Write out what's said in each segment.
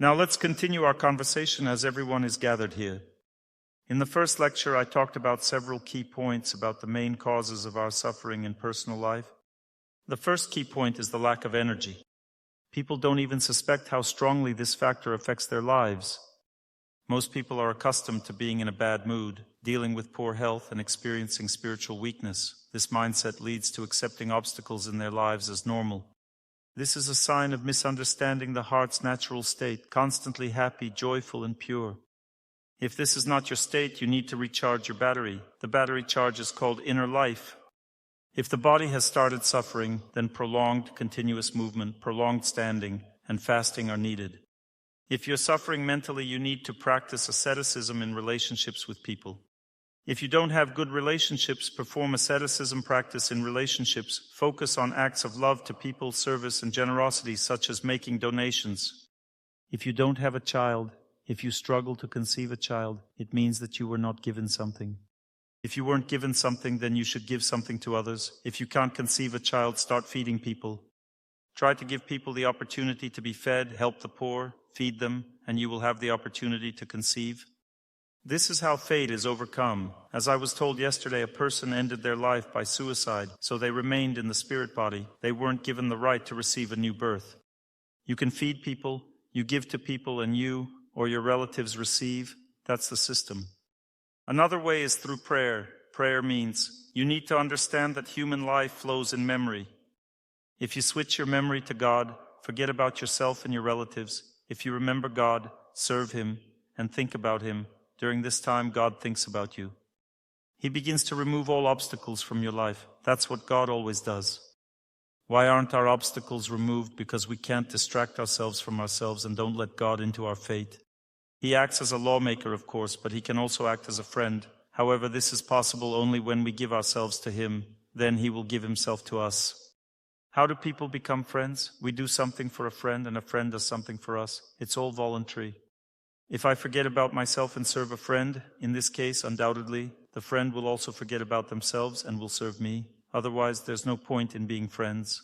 Now let's continue our conversation as everyone is gathered here. In the first lecture, I talked about several key points about the main causes of our suffering in personal life. The first key point is the lack of energy. People don't even suspect how strongly this factor affects their lives. Most people are accustomed to being in a bad mood, dealing with poor health, and experiencing spiritual weakness. This mindset leads to accepting obstacles in their lives as normal. This is a sign of misunderstanding the heart's natural state, constantly happy, joyful, and pure. If this is not your state, you need to recharge your battery. The battery charge is called inner life. If the body has started suffering, then prolonged continuous movement, prolonged standing, and fasting are needed. If you're suffering mentally, you need to practice asceticism in relationships with people. If you don't have good relationships, perform asceticism practice in relationships. Focus on acts of love to people, service, and generosity, such as making donations. If you don't have a child, if you struggle to conceive a child, it means that you were not given something. If you weren't given something, then you should give something to others. If you can't conceive a child, start feeding people. Try to give people the opportunity to be fed, help the poor, feed them, and you will have the opportunity to conceive. This is how fate is overcome. As I was told yesterday, a person ended their life by suicide, so they remained in the spirit body. They weren't given the right to receive a new birth. You can feed people, you give to people, and you or your relatives receive. That's the system. Another way is through prayer. Prayer means you need to understand that human life flows in memory. If you switch your memory to God, forget about yourself and your relatives. If you remember God, serve Him, and think about Him, during this time God thinks about you. He begins to remove all obstacles from your life. That's what God always does. Why aren't our obstacles removed? Because we can't distract ourselves from ourselves and don't let God into our fate. He acts as a lawmaker, of course, but He can also act as a friend. However, this is possible only when we give ourselves to Him. Then He will give Himself to us. How do people become friends? We do something for a friend, and a friend does something for us. It's all voluntary. If I forget about myself and serve a friend, in this case, undoubtedly, the friend will also forget about themselves and will serve me. Otherwise, there's no point in being friends.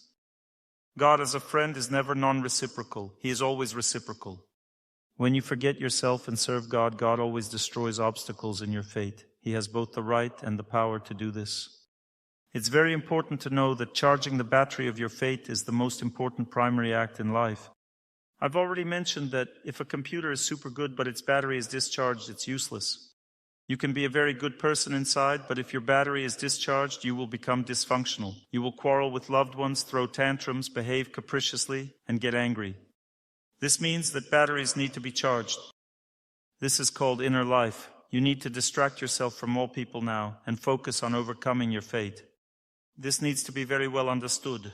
God as a friend is never non-reciprocal. He is always reciprocal. When you forget yourself and serve God, God always destroys obstacles in your fate. He has both the right and the power to do this. It's very important to know that charging the battery of your fate is the most important primary act in life. I've already mentioned that if a computer is super good but its battery is discharged, it's useless. You can be a very good person inside, but if your battery is discharged, you will become dysfunctional. You will quarrel with loved ones, throw tantrums, behave capriciously, and get angry. This means that batteries need to be charged. This is called inner life. You need to distract yourself from all people now and focus on overcoming your fate. This needs to be very well understood.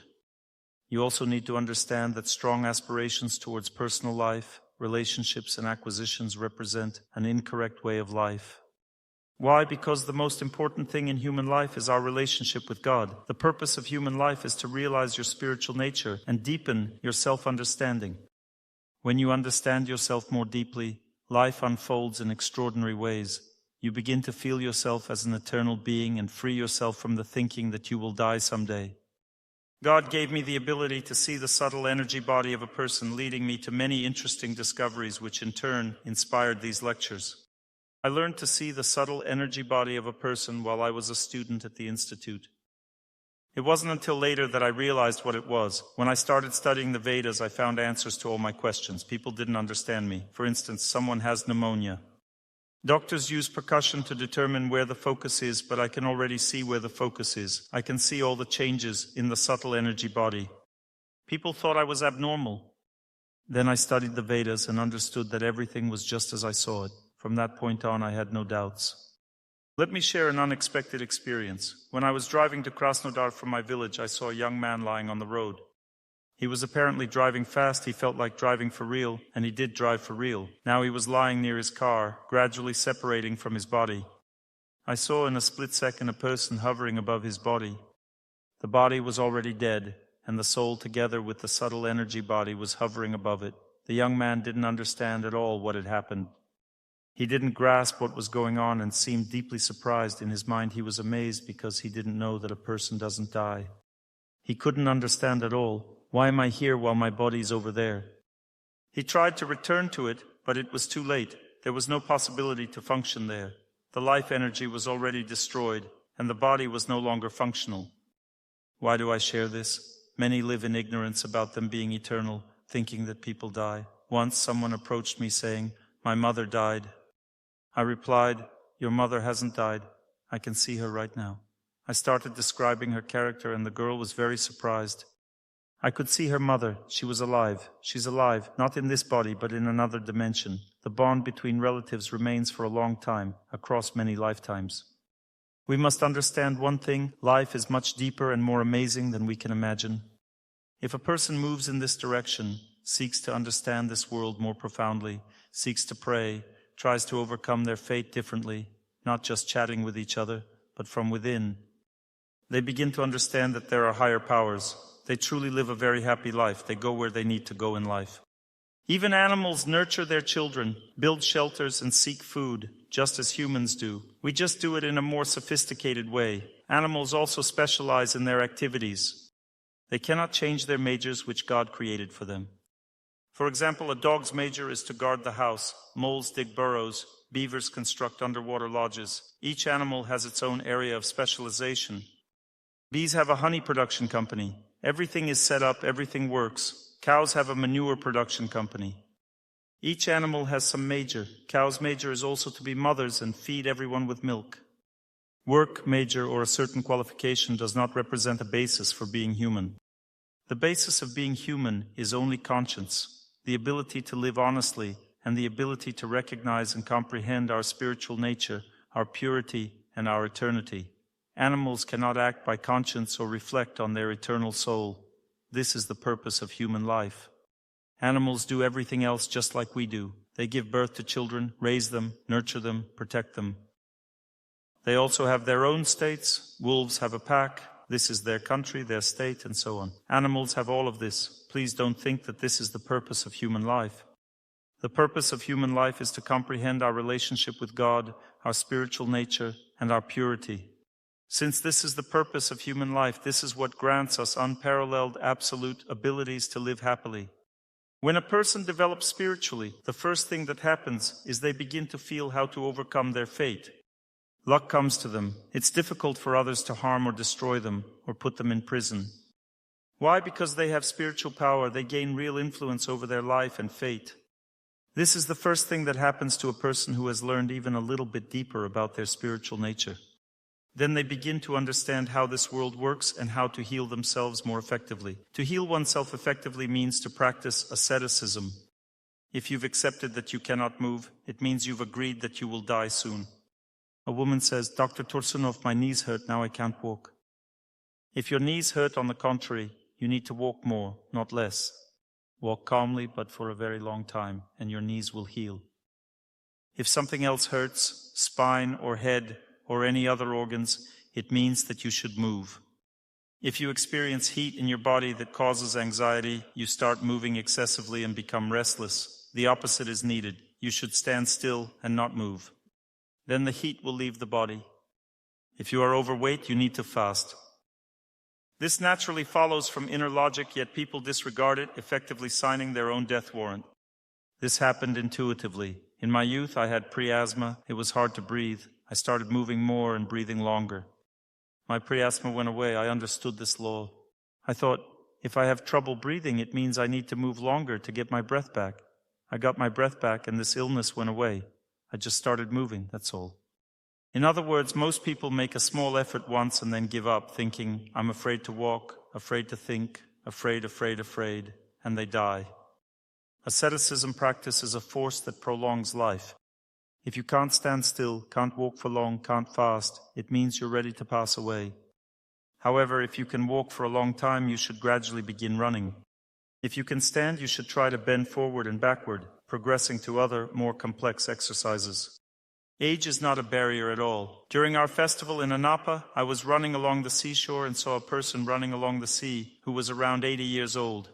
You also need to understand that strong aspirations towards personal life, relationships, and acquisitions represent an incorrect way of life. Why? Because the most important thing in human life is our relationship with God. The purpose of human life is to realize your spiritual nature and deepen your self-understanding. When you understand yourself more deeply, life unfolds in extraordinary ways. You begin to feel yourself as an eternal being and free yourself from the thinking that you will die someday. God gave me the ability to see the subtle energy body of a person, leading me to many interesting discoveries, which in turn inspired these lectures. I learned to see the subtle energy body of a person while I was a student at the Institute. It wasn't until later that I realized what it was. When I started studying the Vedas, I found answers to all my questions. People didn't understand me. For instance, someone has pneumonia. Doctors use percussion to determine where the focus is, but I can already see where the focus is. I can see all the changes in the subtle energy body. People thought I was abnormal. Then I studied the Vedas and understood that everything was just as I saw it. From that point on, I had no doubts. Let me share an unexpected experience. When I was driving to Krasnodar from my village, I saw a young man lying on the road. He was apparently driving fast. He felt like driving for real, and he did drive for real. Now he was lying near his car, gradually separating from his body. I saw in a split second a person hovering above his body. The body was already dead, and the soul, together with the subtle energy body, was hovering above it. The young man didn't understand at all what had happened. He didn't grasp what was going on and seemed deeply surprised. In his mind, he was amazed because he didn't know that a person doesn't die. He couldn't understand at all. Why am I here while my body's over there? He tried to return to it, but it was too late. There was no possibility to function there. The life energy was already destroyed, and the body was no longer functional. Why do I share this? Many live in ignorance about them being eternal, thinking that people die. Once someone approached me saying, "My mother died." I replied, "Your mother hasn't died. I can see her right now." I started describing her character, and the girl was very surprised. I could see her mother. She was alive. She's alive, not in this body, but in another dimension. The bond between relatives remains for a long time, across many lifetimes. We must understand one thing: life is much deeper and more amazing than we can imagine. If a person moves in this direction, seeks to understand this world more profoundly, seeks to pray, tries to overcome their fate differently, not just chatting with each other, but from within, they begin to understand that there are higher powers. They truly live a very happy life. They go where they need to go in life. Even animals nurture their children, build shelters, and seek food, just as humans do. We just do it in a more sophisticated way. Animals also specialize in their activities. They cannot change their majors which God created for them. For example, a dog's major is to guard the house. Moles dig burrows. Beavers construct underwater lodges. Each animal has its own area of specialization. Bees have a honey production company. Everything is set up, everything works. Cows have a manure production company. Each animal has some major. Cow's major is also to be mothers and feed everyone with milk. Work, major, or a certain qualification does not represent a basis for being human. The basis of being human is only conscience, the ability to live honestly, and the ability to recognize and comprehend our spiritual nature, our purity, and our eternity. Animals cannot act by conscience or reflect on their eternal soul. This is the purpose of human life. Animals do everything else just like we do. They give birth to children, raise them, nurture them, protect them. They also have their own states. Wolves have a pack. This is their country, their state, and so on. Animals have all of this. Please don't think that this is the purpose of human life. The purpose of human life is to comprehend our relationship with God, our spiritual nature, and our purity. Since this is the purpose of human life, this is what grants us unparalleled, absolute abilities to live happily. When a person develops spiritually, the first thing that happens is they begin to feel how to overcome their fate. Luck comes to them. It's difficult for others to harm or destroy them or put them in prison. Why? Because they have spiritual power. They gain real influence over their life and fate. This is the first thing that happens to a person who has learned even a little bit deeper about their spiritual nature. Then they begin to understand how this world works and how to heal themselves more effectively. To heal oneself effectively means to practice asceticism. If you've accepted that you cannot move, it means you've agreed that you will die soon. A woman says, "Dr. Torsunov, my knees hurt, now I can't walk." If your knees hurt, on the contrary, you need to walk more, not less. Walk calmly, but for a very long time, and your knees will heal. If something else hurts, spine or head, or any other organs, it means that you should move. If you experience heat in your body that causes anxiety, you start moving excessively and become restless. The opposite is needed. You should stand still and not move. Then the heat will leave the body. If you are overweight, you need to fast. This naturally follows from inner logic, yet people disregard it, effectively signing their own death warrant. This happened intuitively. In my youth, I had pre-asthma. It was hard to breathe. I started moving more and breathing longer. My pre-asthma went away. I understood this law. I thought, if I have trouble breathing, it means I need to move longer to get my breath back. I got my breath back and this illness went away. I just started moving, that's all. In other words, most people make a small effort once and then give up, thinking, I'm afraid to walk, afraid to think, afraid, and they die. Asceticism practice is a force that prolongs life. If you can't stand still, can't walk for long, can't fast, it means you're ready to pass away. However, if you can walk for a long time, you should gradually begin running. If you can stand, you should try to bend forward and backward, progressing to other, more complex exercises. Age is not a barrier at all. During our festival in Anapa, I was running along the seashore and saw a person running along the sea who was around 80 years old.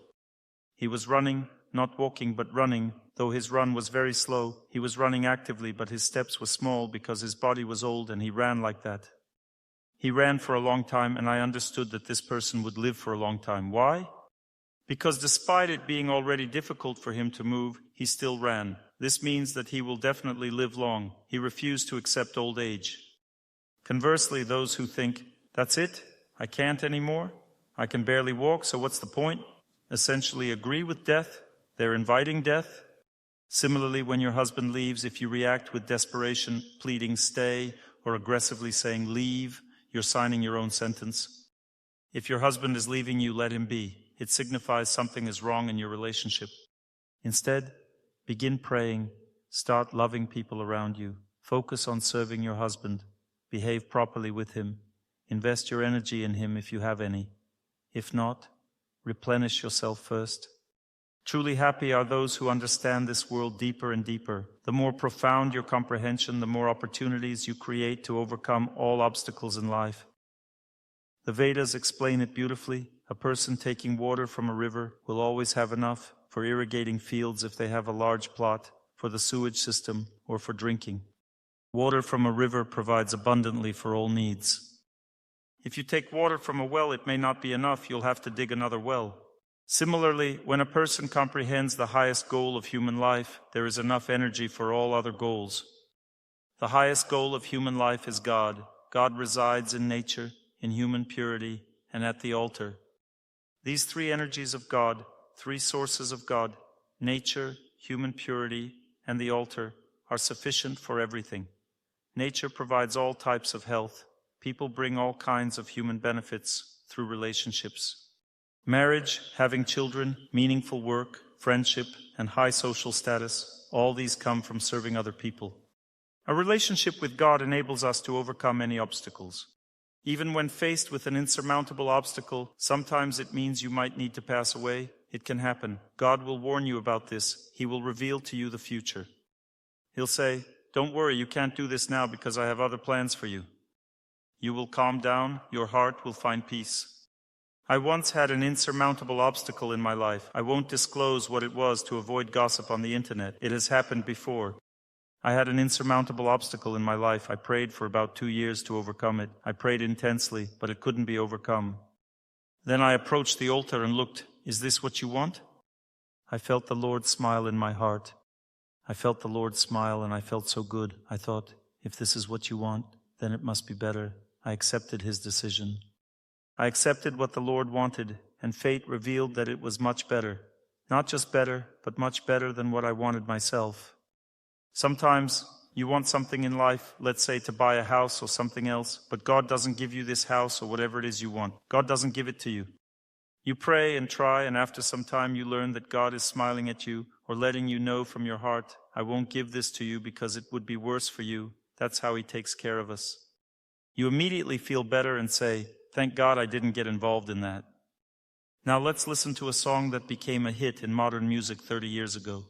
He was running, not walking but running. Though his run was very slow, he was running actively, but his steps were small because his body was old and he ran like that. He ran for a long time, and I understood that this person would live for a long time. Why? Because despite it being already difficult for him to move, he still ran. This means that he will definitely live long. He refused to accept old age. Conversely, those who think, that's it, I can't anymore, I can barely walk, so what's the point? Essentially agree with death. They're inviting death. Similarly, when your husband leaves, if you react with desperation, pleading stay, or aggressively saying leave, you're signing your own sentence. If your husband is leaving you, let him be. It signifies something is wrong in your relationship. Instead, begin praying, start loving people around you, focus on serving your husband, behave properly with him, invest your energy in him if you have any. If not, replenish yourself first. Truly happy are those who understand this world deeper and deeper. The more profound your comprehension, the more opportunities you create to overcome all obstacles in life. The Vedas explain it beautifully. A person taking water from a river will always have enough for irrigating fields if they have a large plot, for the sewage system, or for drinking. Water from a river provides abundantly for all needs. If you take water from a well, it may not be enough. You'll have to dig another well. Similarly, when a person comprehends the highest goal of human life, there is enough energy for all other goals. The highest goal of human life is God. God resides in nature, in human purity, and at the altar. These three energies of God, three sources of God, nature, human purity, and the altar, are sufficient for everything. Nature provides all types of health. People bring all kinds of human benefits through relationships. Marriage, having children, meaningful work, friendship, and high social status, all these come from serving other people. A relationship with God enables us to overcome any obstacles. Even when faced with an insurmountable obstacle, sometimes it means you might need to pass away. It can happen. God will warn you about this. He will reveal to you the future. He'll say, don't worry, you can't do this now because I have other plans for you. You will calm down, your heart will find peace. I once had an insurmountable obstacle in my life. I won't disclose what it was to avoid gossip on the internet. It has happened before. I had an insurmountable obstacle in my life. I prayed for about 2 years to overcome it. I prayed intensely, but it couldn't be overcome. Then I approached the altar and looked, is this what you want? I felt the Lord smile in my heart. I felt the Lord smile and I felt so good. I thought, if this is what you want, then it must be better. I accepted his decision. I accepted what the Lord wanted, and fate revealed that it was much better. Not just better, but much better than what I wanted myself. Sometimes you want something in life, let's say to buy a house or something else, but God doesn't give you this house or whatever it is you want. God doesn't give it to you. You pray and try, and after some time you learn that God is smiling at you or letting you know from your heart, I won't give this to you because it would be worse for you. That's how he takes care of us. You immediately feel better and say, thank God I didn't get involved in that. Now let's listen to a song that became a hit in modern music 30 years ago.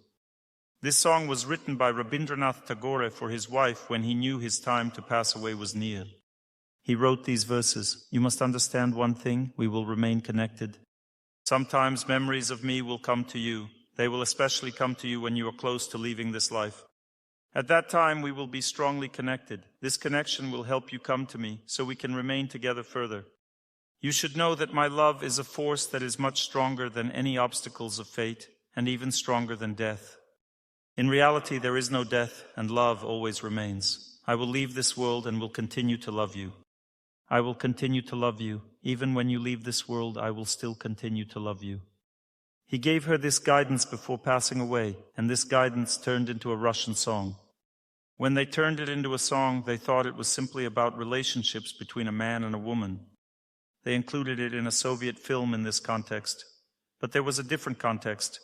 This song was written by Rabindranath Tagore for his wife when he knew his time to pass away was near. He wrote these verses, you must understand one thing, we will remain connected. Sometimes memories of me will come to you. They will especially come to you when you are close to leaving this life. At that time, we will be strongly connected. This connection will help you come to me, so we can remain together further. You should know that my love is a force that is much stronger than any obstacles of fate, and even stronger than death. In reality, there is no death, and love always remains. I will leave this world and will continue to love you. I will continue to love you. Even when you leave this world, I will still continue to love you. He gave her this guidance before passing away, and this guidance turned into a Russian song. When they turned it into a song, they thought it was simply about relationships between a man and a woman. They included it in a Soviet film in this context. But there was a different context.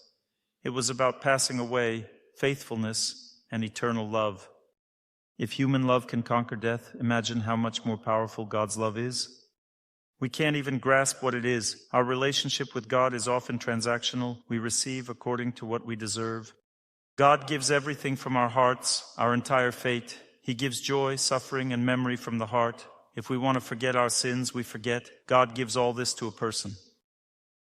It was about passing away, faithfulness, and eternal love. If human love can conquer death, imagine how much more powerful God's love is. We can't even grasp what it is. Our relationship with God is often transactional. We receive according to what we deserve. God gives everything from our hearts, our entire fate. He gives joy, suffering, and memory from the heart. If we want to forget our sins, we forget. God gives all this to a person.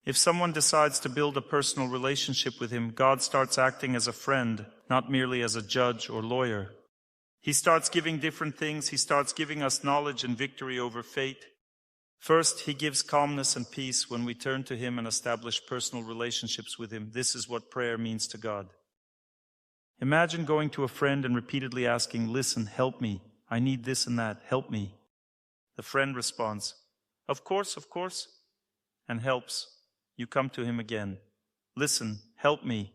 If someone decides to build a personal relationship with him, God starts acting as a friend, not merely as a judge or lawyer. He starts giving different things. He starts giving us knowledge and victory over fate. First, he gives calmness and peace when we turn to him and establish personal relationships with him. This is what prayer means to God. Imagine going to a friend and repeatedly asking, "Listen, help me. I need this and that. Help me." The friend responds, of course, and helps. You come to him again. "Listen, help me."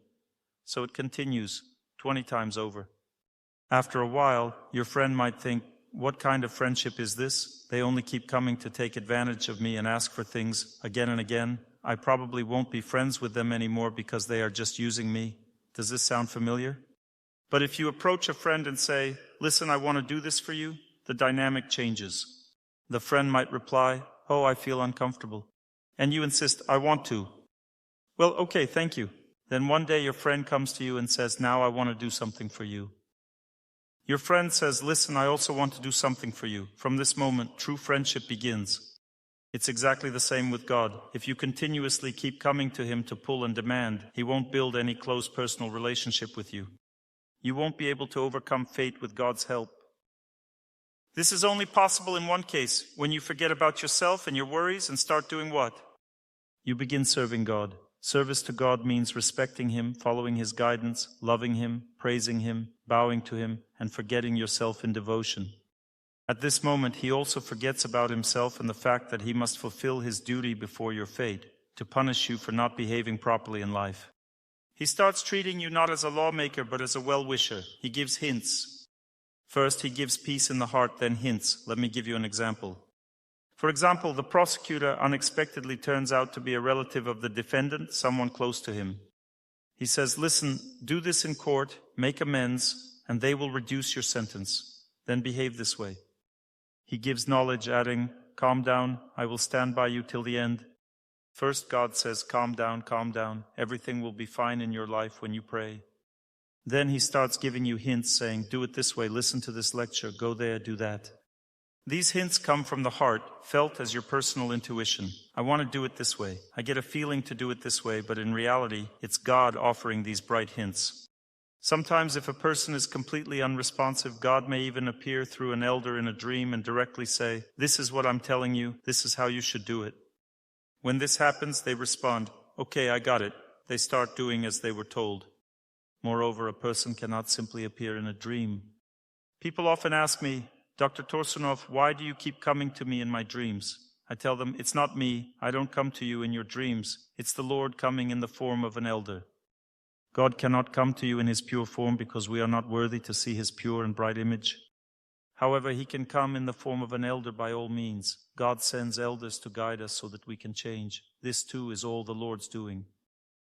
So it continues 20 times over. After a while, your friend might think, what kind of friendship is this? They only keep coming to take advantage of me and ask for things again and again. I probably won't be friends with them anymore because they are just using me. Does this sound familiar? But if you approach a friend and say, "Listen, I want to do this for you," the dynamic changes. The friend might reply, "Oh, I feel uncomfortable." And you insist, "I want to." "Well, okay, thank you." Then one day your friend comes to you and says, "Now I want to do something for you." Your friend says, "Listen, I also want to do something for you." From this moment, true friendship begins. It's exactly the same with God. If you continuously keep coming to him to pull and demand, he won't build any close personal relationship with you. You won't be able to overcome fate with God's help. This is only possible in one case, when you forget about yourself and your worries and start doing what? You begin serving God. Service to God means respecting him, following his guidance, loving him, praising him, bowing to him, and forgetting yourself in devotion. At this moment, he also forgets about himself and the fact that he must fulfill his duty before your fate, to punish you for not behaving properly in life. He starts treating you not as a lawmaker, but as a well-wisher. He gives hints. First, he gives peace in the heart, then hints. Let me give you an example. For example, the prosecutor unexpectedly turns out to be a relative of the defendant, someone close to him. He says, "Listen, do this in court, make amends, and they will reduce your sentence. Then behave this way." He gives knowledge, adding, "Calm down, I will stand by you till the end." First, God says, calm down, everything will be fine in your life when you pray. Then he starts giving you hints, saying, "Do it this way, listen to this lecture, go there, do that." These hints come from the heart, felt as your personal intuition. I want to do it this way. I get a feeling to do it this way, but in reality, it's God offering these bright hints. Sometimes if a person is completely unresponsive, God may even appear through an elder in a dream and directly say, "This is what I'm telling you, this is how you should do it." When this happens, they respond, "Okay, I got it." They start doing as they were told. Moreover, a person cannot simply appear in a dream. People often ask me, "Dr. Torsunov, why do you keep coming to me in my dreams?" I tell them, "It's not me. I don't come to you in your dreams. It's the Lord coming in the form of an elder." God cannot come to you in his pure form because we are not worthy to see his pure and bright image. However, he can come in the form of an elder by all means. God sends elders to guide us so that we can change. This too is all the Lord's doing.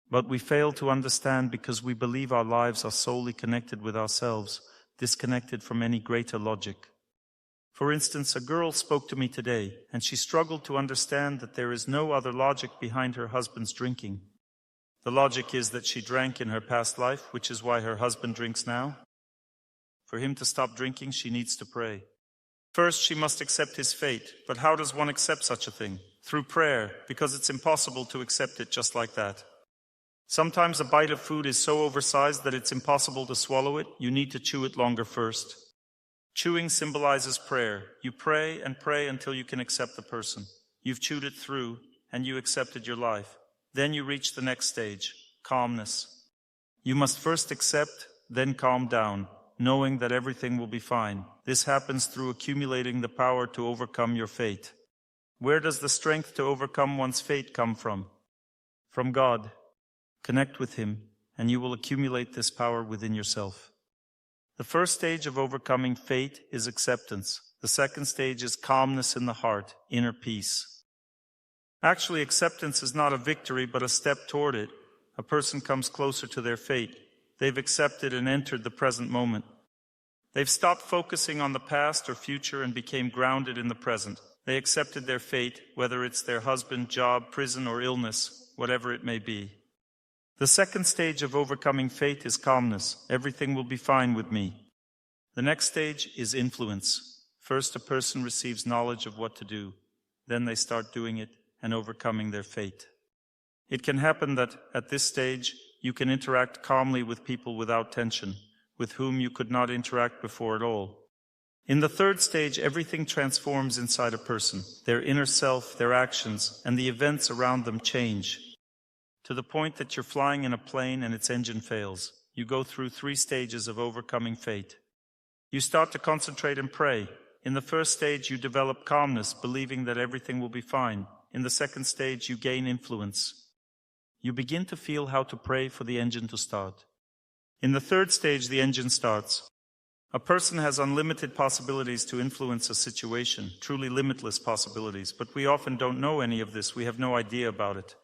But we fail to understand because we believe our lives are solely connected with ourselves, disconnected from any greater logic. For instance, a girl spoke to me today, and she struggled to understand that there is no other logic behind her husband's drinking. The logic is that she drank in her past life, which is why her husband drinks now. For him to stop drinking, she needs to pray. First, she must accept his fate. But how does one accept such a thing? Through prayer, because it's impossible to accept it just like that. Sometimes a bite of food is so oversized that it's impossible to swallow it. You need to chew it longer first. Chewing symbolizes prayer. You pray and pray until you can accept the person. You've chewed it through, and you accepted your life. Then you reach the next stage, calmness. You must first accept, then calm down, knowing that everything will be fine. This happens through accumulating the power to overcome your fate. Where does the strength to overcome one's fate come from? From God. Connect with him, and you will accumulate this power within yourself. The first stage of overcoming fate is acceptance. The second stage is calmness in the heart, inner peace. Actually, acceptance is not a victory, but a step toward it. A person comes closer to their fate. They've accepted and entered the present moment. They've stopped focusing on the past or future and became grounded in the present. They accepted their fate, whether it's their husband, job, prison, or illness, whatever it may be. The second stage of overcoming fate is calmness. Everything will be fine with me. The next stage is influence. First, a person receives knowledge of what to do. Then they start doing it and overcoming their fate. It can happen that at this stage, you can interact calmly with people without tension, with whom you could not interact before at all. In the third stage, everything transforms inside a person. Their inner self, their actions, and the events around them change. To the point that you're flying in a plane and its engine fails. You go through 3 stages of overcoming fate. You start to concentrate and pray. In the first stage, you develop calmness, believing that everything will be fine. In the second stage, you gain influence. You begin to feel how to pray for the engine to start. In the third stage, the engine starts. A person has unlimited possibilities to influence a situation, truly limitless possibilities, but we often don't know any of this. We have no idea about it.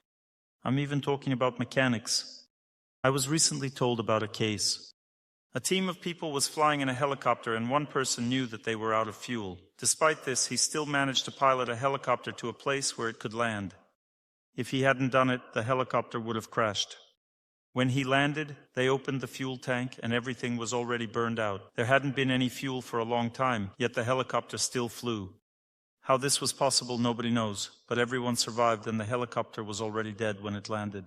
I'm even talking about mechanics. I was recently told about a case. A team of people was flying in a helicopter and one person knew that they were out of fuel. Despite this, he still managed to pilot a helicopter to a place where it could land. If he hadn't done it, the helicopter would have crashed. When he landed, they opened the fuel tank and everything was already burned out. There hadn't been any fuel for a long time, yet the helicopter still flew. How this was possible, nobody knows, but everyone survived and the helicopter was already dead when it landed.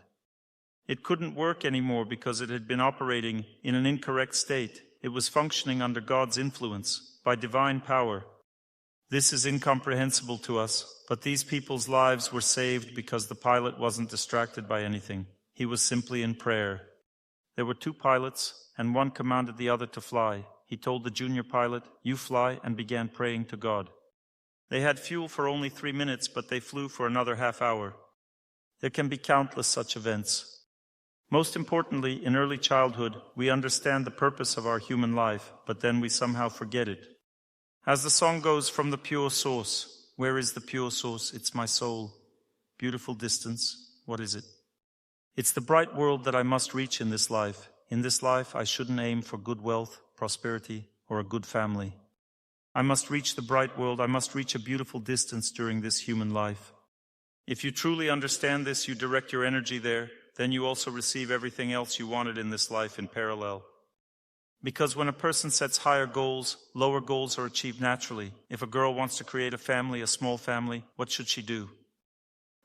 It couldn't work anymore because it had been operating in an incorrect state. It was functioning under God's influence, by divine power. This is incomprehensible to us, but these people's lives were saved because the pilot wasn't distracted by anything. He was simply in prayer. There were 2 pilots, and one commanded the other to fly. He told the junior pilot, "You fly," and began praying to God. They had fuel for only 3 minutes, but they flew for another half hour. There can be countless such events. Most importantly, in early childhood, we understand the purpose of our human life, but then we somehow forget it. As the song goes, from the pure source. Where is the pure source? It's my soul. Beautiful distance. What is it? It's the bright world that I must reach in this life. In this life, I shouldn't aim for good wealth, prosperity, or a good family. I must reach the bright world. I must reach a beautiful distance during this human life. If you truly understand this, you direct your energy there, then you also receive everything else you wanted in this life in parallel. Because when a person sets higher goals, lower goals are achieved naturally. If a girl wants to create a family, a small family, what should she do?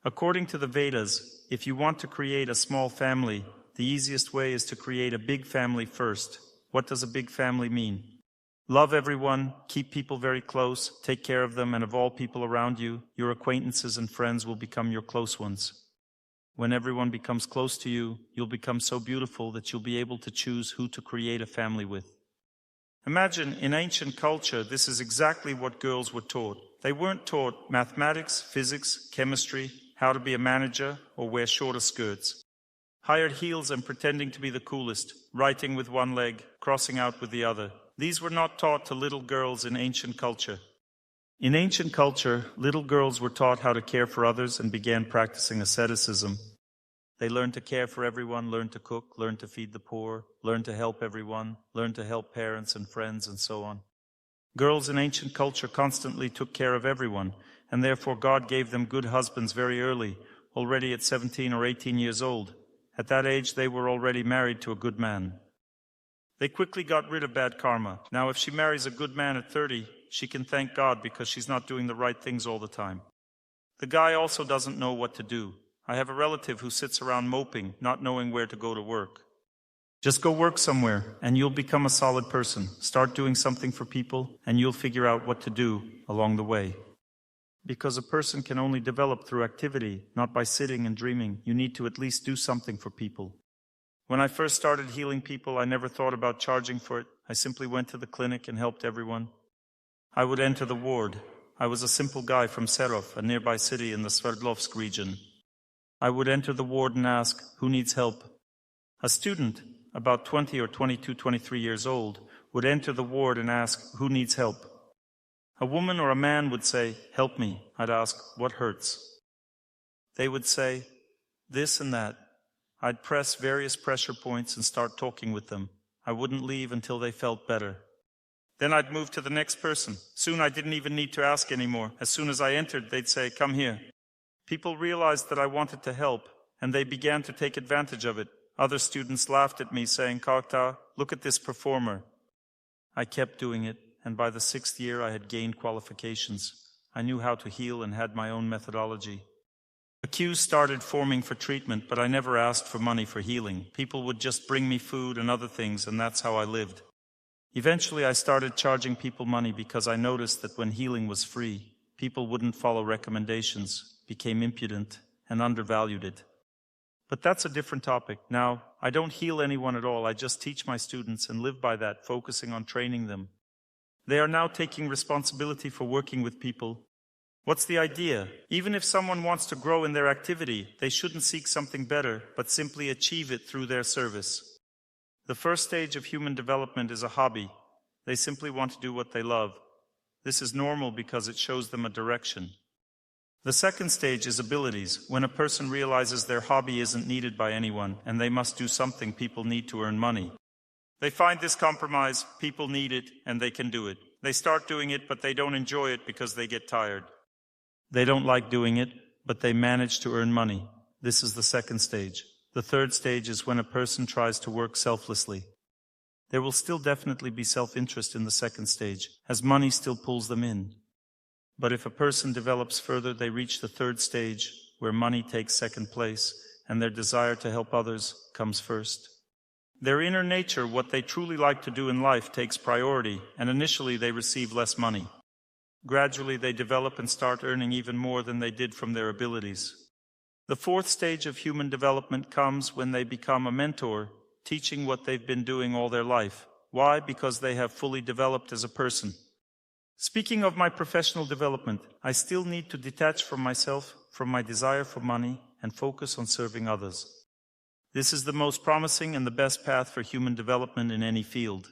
According to the Vedas, if you want to create a small family, the easiest way is to create a big family first. What does a big family mean? Love everyone, keep people very close, take care of them, and of all people around you, your acquaintances and friends will become your close ones. When everyone becomes close to you, you'll become so beautiful that you'll be able to choose who to create a family with. Imagine, in ancient culture, this is exactly what girls were taught. They weren't taught mathematics, physics, chemistry, how to be a manager, or wear shorter skirts. Hired heels and pretending to be the coolest, writing with one leg, crossing out with the other. These were not taught to little girls in ancient culture. In ancient culture, little girls were taught how to care for others and began practicing asceticism. They learned to care for everyone, learned to cook, learned to feed the poor, learned to help everyone, learned to help parents and friends, and so on. Girls in ancient culture constantly took care of everyone, and therefore God gave them good husbands very early, already at 17 or 18 years old. At that age, they were already married to a good man. They quickly got rid of bad karma. Now, if she marries a good man at 30, she can thank God because she's not doing the right things all the time. The guy also doesn't know what to do. I have a relative who sits around moping, not knowing where to go to work. Just go work somewhere, and you'll become a solid person. Start doing something for people, and you'll figure out what to do along the way. Because a person can only develop through activity, not by sitting and dreaming. You need to at least do something for people. When I first started healing people, I never thought about charging for it. I simply went to the clinic and helped everyone. I would enter the ward. I was a simple guy from Serov, a nearby city in the Sverdlovsk region. I would enter the ward and ask, who needs help? A student, about 20 or 22, 23 years old, would enter the ward and ask, who needs help? A woman or a man would say, help me. I'd ask, what hurts? They would say, this and that. I'd press various pressure points and start talking with them. I wouldn't leave until they felt better. Then I'd move to the next person. Soon I didn't even need to ask anymore. As soon as I entered, they'd say, come here. People realized that I wanted to help, and they began to take advantage of it. Other students laughed at me, saying, Karta, look at this performer. I kept doing it, and by the 6th year I had gained qualifications. I knew how to heal and had my own methodology. A queue started forming for treatment, but I never asked for money for healing. People would just bring me food and other things, and that's how I lived. Eventually, I started charging people money because I noticed that when healing was free, people wouldn't follow recommendations, became impudent, and undervalued it. But that's a different topic. Now, I don't heal anyone at all. I just teach my students and live by that, focusing on training them. They are now taking responsibility for working with people. What's the idea? Even if someone wants to grow in their activity, they shouldn't seek something better, but simply achieve it through their service. The first stage of human development is a hobby. They simply want to do what they love. This is normal because it shows them a direction. The second stage is abilities, when a person realizes their hobby isn't needed by anyone and they must do something people need to earn money. They find this compromise, people need it, and they can do it. They start doing it, but they don't enjoy it because they get tired. They don't like doing it, but they manage to earn money. This is the second stage. The third stage is when a person tries to work selflessly. There will still definitely be self-interest in the second stage, as money still pulls them in. But if a person develops further, they reach the third stage, where money takes second place, and their desire to help others comes first. Their inner nature, what they truly like to do in life, takes priority, and initially they receive less money. Gradually they develop and start earning even more than they did from their abilities. The fourth stage of human development comes when they become a mentor, teaching what they've been doing all their life. Why? Because they have fully developed as a person. Speaking of my professional development, I still need to detach from myself, from my desire for money, and focus on serving others. This is the most promising and the best path for human development in any field.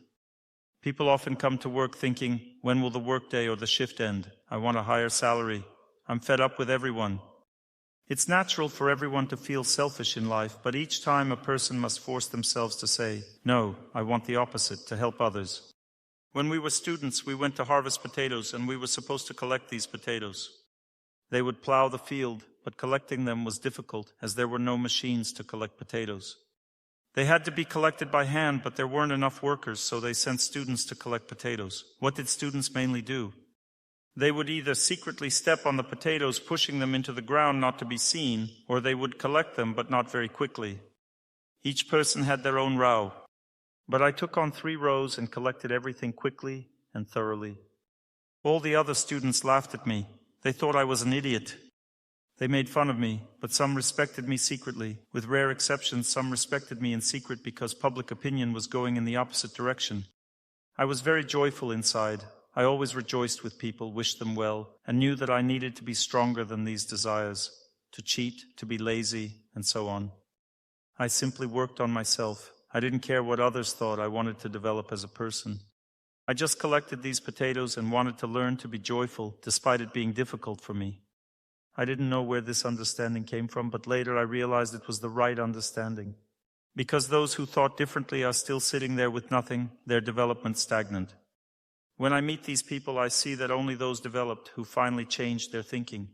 People often come to work thinking, when will the workday or the shift end? I want a higher salary. I'm fed up with everyone. It's natural for everyone to feel selfish in life, but each time a person must force themselves to say, no, I want the opposite, to help others. When we were students, we went to harvest potatoes, and we were supposed to collect these potatoes. They would plow the field, but collecting them was difficult, as there were no machines to collect potatoes. They had to be collected by hand, but there weren't enough workers, so they sent students to collect potatoes. What did students mainly do? They would either secretly step on the potatoes, pushing them into the ground not to be seen, or they would collect them, but not very quickly. Each person had their own row. But I took on 3 rows and collected everything quickly and thoroughly. All the other students laughed at me. They thought I was an idiot. They made fun of me, but some respected me secretly. With rare exceptions, some respected me in secret because public opinion was going in the opposite direction. I was very joyful inside. I always rejoiced with people, wished them well, and knew that I needed to be stronger than these desires, to cheat, to be lazy, and so on. I simply worked on myself. I didn't care what others thought. I wanted to develop as a person. I just collected these potatoes and wanted to learn to be joyful, despite it being difficult for me. I didn't know where this understanding came from, but later I realized it was the right understanding. Because those who thought differently are still sitting there with nothing, their development stagnant. When I meet these people, I see that only those developed who finally changed their thinking.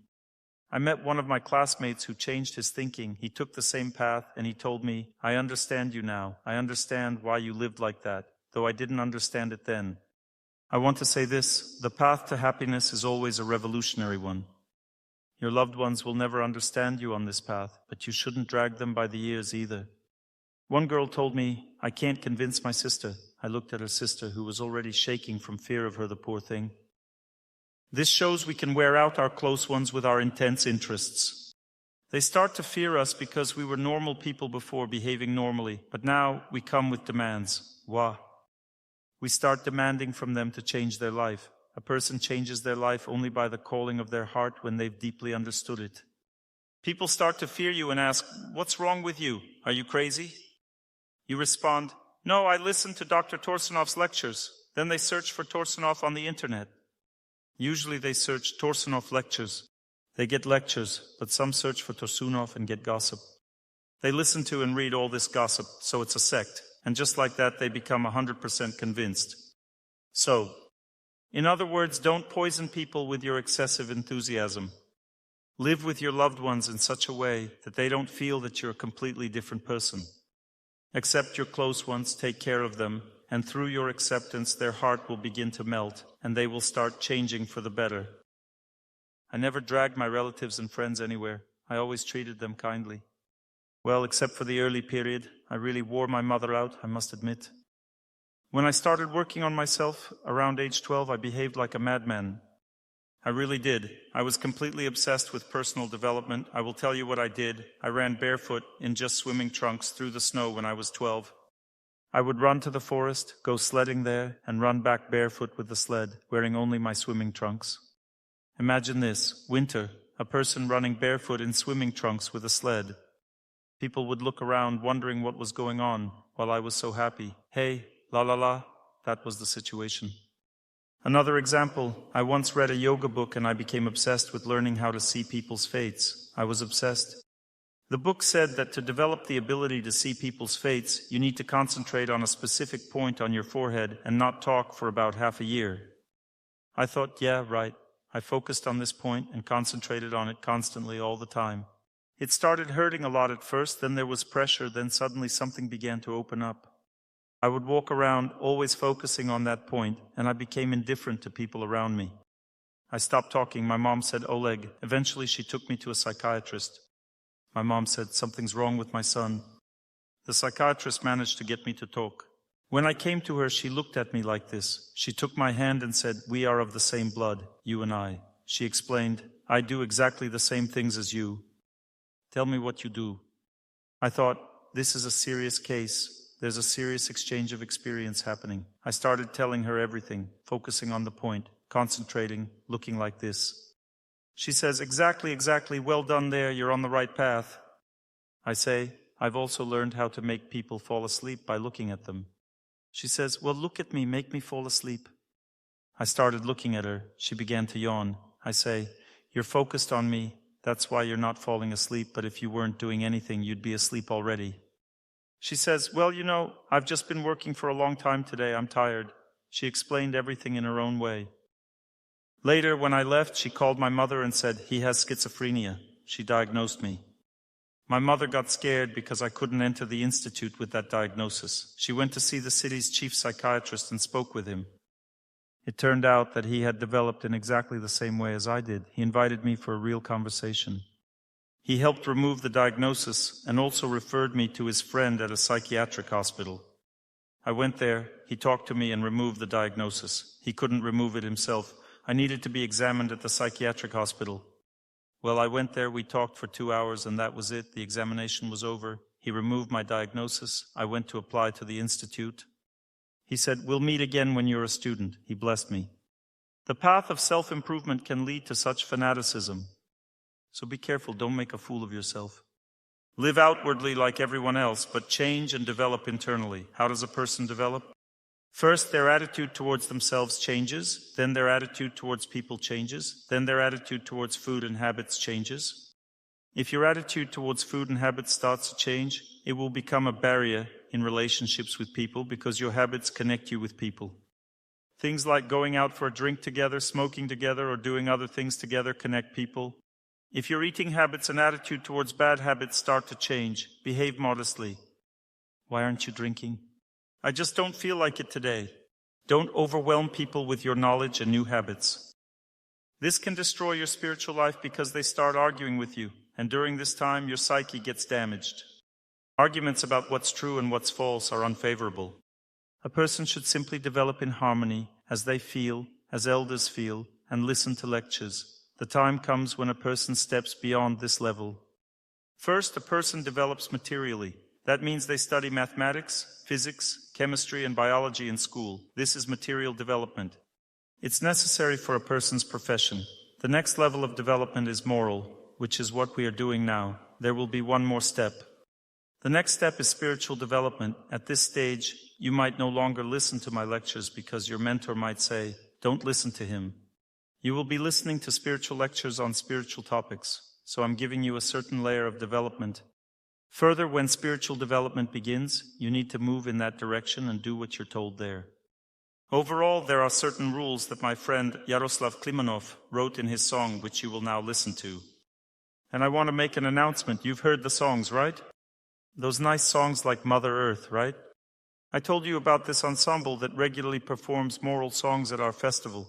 I met one of my classmates who changed his thinking. He took the same path, and he told me, I understand you now. I understand why you lived like that, though I didn't understand it then. I want to say this, the path to happiness is always a revolutionary one. Your loved ones will never understand you on this path, but you shouldn't drag them by the ears either. One girl told me, I can't convince my sister. I looked at her sister, who was already shaking from fear of her, the poor thing. This shows we can wear out our close ones with our intense interests. They start to fear us because we were normal people before, behaving normally, but now we come with demands. Wah. We start demanding from them to change their life. A person changes their life only by the calling of their heart when they've deeply understood it. People start to fear you and ask, what's wrong with you? Are you crazy? You respond, no, I listened to Dr. Torsunov's lectures. Then they search for Torsunov on the internet. Usually they search Torsunov lectures. They get lectures, but some search for Torsunov and get gossip. They listen to and read all this gossip, so it's a sect. And just like that, they become 100% convinced. So, in other words, don't poison people with your excessive enthusiasm. Live with your loved ones in such a way that they don't feel that you're a completely different person. Accept your close ones, take care of them, and through your acceptance, their heart will begin to melt, and they will start changing for the better. I never dragged my relatives and friends anywhere. I always treated them kindly. Well, except for the early period, I really wore my mother out, I must admit. When I started working on myself around age 12, I behaved like a madman. I really did. I was completely obsessed with personal development. I will tell you what I did. I ran barefoot in just swimming trunks through the snow when I was 12. I would run to the forest, go sledding there, and run back barefoot with the sled, wearing only my swimming trunks. Imagine this, winter, a person running barefoot in swimming trunks with a sled. People would look around wondering what was going on while I was so happy. Hey, la la la, that was the situation. Another example, I once read a yoga book and I became obsessed with learning how to see people's fates. I was obsessed. The book said that to develop the ability to see people's fates, you need to concentrate on a specific point on your forehead and not talk for about half a year. I thought, yeah, right. I focused on this point and concentrated on it constantly all the time. It started hurting a lot at first, then there was pressure, then suddenly something began to open up. I would walk around always focusing on that point, and I became indifferent to people around me. I stopped talking. My mom said, Oleg. Eventually she took me to a psychiatrist. My mom said, something's wrong with my son. The psychiatrist managed to get me to talk. When I came to her, she looked at me like this. She took my hand and said, we are of the same blood, you and I. She explained, I do exactly the same things as you. Tell me what you do. I thought, this is a serious case. There's a serious exchange of experience happening. I started telling her everything, focusing on the point, concentrating, looking like this. She says, exactly, well done there, you're on the right path. I say, I've also learned how to make people fall asleep by looking at them. She says, well, look at me, make me fall asleep. I started looking at her. She began to yawn. I say, you're focused on me, that's why you're not falling asleep, but if you weren't doing anything, you'd be asleep already. She says, well, you know, I've just been working for a long time today, I'm tired. She explained everything in her own way. Later, when I left, she called my mother and said, he has schizophrenia. She diagnosed me. My mother got scared because I couldn't enter the institute with that diagnosis. She went to see the city's chief psychiatrist and spoke with him. It turned out that he had developed in exactly the same way as I did. He invited me for a real conversation. He helped remove the diagnosis and also referred me to his friend at a psychiatric hospital. I went there, he talked to me and removed the diagnosis. He couldn't remove it himself. I needed to be examined at the psychiatric hospital. Well, I went there, we talked for 2 hours and that was it. The examination was over. He removed my diagnosis. I went to apply to the institute. He said, we'll meet again when you're a student. He blessed me. The path of self-improvement can lead to such fanaticism. So be careful, don't make a fool of yourself. Live outwardly like everyone else, but change and develop internally. How does a person develop? First, their attitude towards themselves changes, then their attitude towards people changes, then their attitude towards food and habits changes. If your attitude towards food and habits starts to change, it will become a barrier in relationships with people because your habits connect you with people. Things like going out for a drink together, smoking together, or doing other things together connect people. If your eating habits and attitude towards bad habits start to change, behave modestly. Why aren't you drinking? I just don't feel like it today. Don't overwhelm people with your knowledge and new habits. This can destroy your spiritual life because they start arguing with you, and during this time your psyche gets damaged. Arguments about what's true and what's false are unfavorable. A person should simply develop in harmony, as they feel, as elders feel, and listen to lectures. The time comes when a person steps beyond this level. First, a person develops materially. That means they study mathematics, physics, chemistry, and biology in school. This is material development. It's necessary for a person's profession. The next level of development is moral, which is what we are doing now. There will be one more step. The next step is spiritual development. At this stage, you might no longer listen to my lectures because your mentor might say, don't listen to him. You will be listening to spiritual lectures on spiritual topics, so I'm giving you a certain layer of development. Further, when spiritual development begins, you need to move in that direction and do what you're told there. Overall, there are certain rules that my friend Yaroslav Klimanov wrote in his song, which you will now listen to. And I want to make an announcement. You've heard the songs, right? Those nice songs like Mother Earth, right? I told you about this ensemble that regularly performs moral songs at our festival.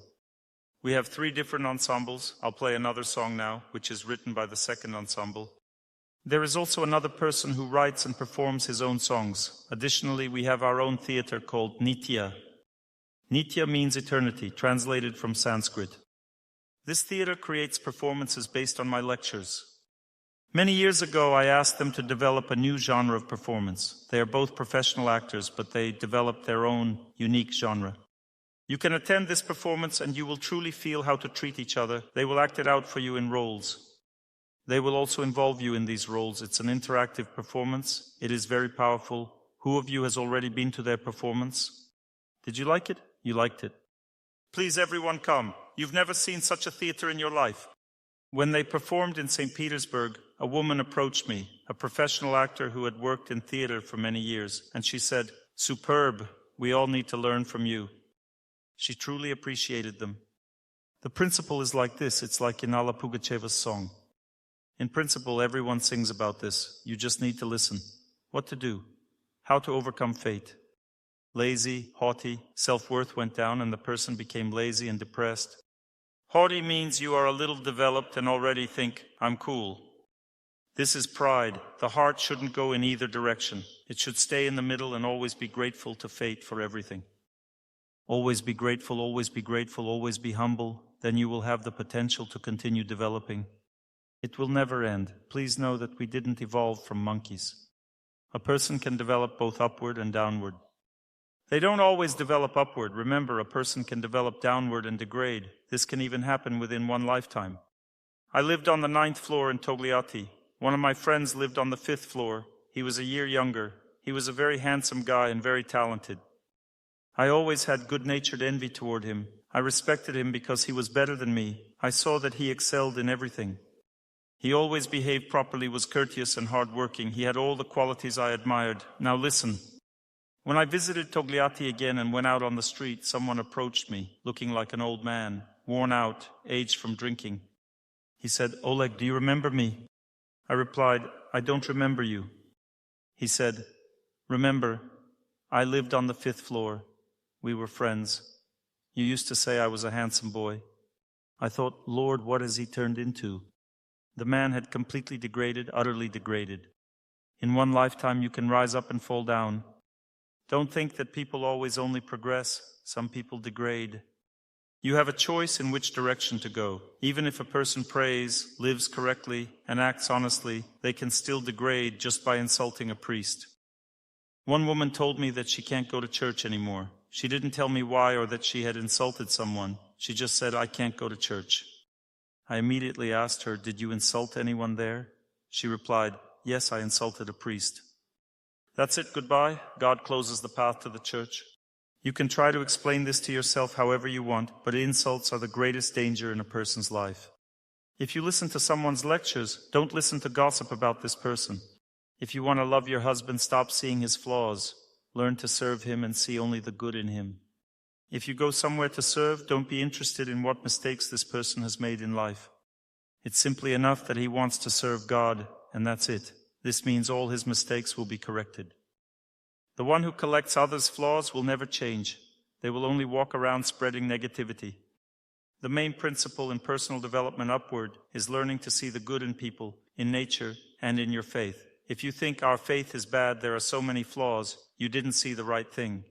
We have 3 different ensembles. I'll play another song now, which is written by the second ensemble. There is also another person who writes and performs his own songs. Additionally, we have our own theater called Nitya. Nitya means eternity, translated from Sanskrit. This theater creates performances based on my lectures. Many years ago, I asked them to develop a new genre of performance. They are both professional actors, but they developed their own unique genre. You can attend this performance and you will truly feel how to treat each other. They will act it out for you in roles. They will also involve you in these roles. It's an interactive performance. It is very powerful. Who of you has already been to their performance? Did you like it? You liked it. Please, everyone, come. You've never seen such a theater in your life. When they performed in St. Petersburg, a woman approached me, a professional actor who had worked in theater for many years, and she said, "Superb, we all need to learn from you." She truly appreciated them. The principle is like this. It's like in Alla Pugacheva's song. In principle, everyone sings about this. You just need to listen. What to do? How to overcome fate. Lazy, haughty, self-worth went down and the person became lazy and depressed. Haughty means you are a little developed and already think, "I'm cool." This is pride. The heart shouldn't go in either direction. It should stay in the middle and always be grateful to fate for everything. Always be grateful, always be grateful, always be humble. Then you will have the potential to continue developing. It will never end. Please know that we didn't evolve from monkeys. A person can develop both upward and downward. They don't always develop upward. Remember, a person can develop downward and degrade. This can even happen within one lifetime. I lived on the 9th floor in Togliatti. One of my friends lived on the 5th floor. He was a year younger. He was a very handsome guy and very talented. I always had good-natured envy toward him. I respected him because he was better than me. I saw that he excelled in everything. He always behaved properly, was courteous and hard-working. He had all the qualities I admired. Now listen. When I visited Togliatti again and went out on the street, someone approached me, looking like an old man, worn out, aged from drinking. He said, "Oleg, do you remember me?" I replied, "I don't remember you." He said, "Remember, I lived on the 5th floor. We were friends. You used to say I was a handsome boy." I thought, Lord, what has he turned into? The man had completely degraded, utterly degraded. In one lifetime you can rise up and fall down. Don't think that people always only progress. Some people degrade. You have a choice in which direction to go. Even if a person prays, lives correctly, and acts honestly, they can still degrade just by insulting a priest. One woman told me that she can't go to church anymore. She didn't tell me why or that she had insulted someone. She just said, "I can't go to church." I immediately asked her, "Did you insult anyone there?" She replied, "Yes, I insulted a priest." That's it, goodbye. God closes the path to the church. You can try to explain this to yourself however you want, but insults are the greatest danger in a person's life. If you listen to someone's lectures, don't listen to gossip about this person. If you want to love your husband, stop seeing his flaws. Learn to serve him and see only the good in him. If you go somewhere to serve, don't be interested in what mistakes this person has made in life. It's simply enough that he wants to serve God, and that's it. This means all his mistakes will be corrected. The one who collects others' flaws will never change. They will only walk around spreading negativity. The main principle in personal development upward is learning to see the good in people, in nature, and in your faith. If you think our faith is bad, there are so many flaws, you didn't see the right thing.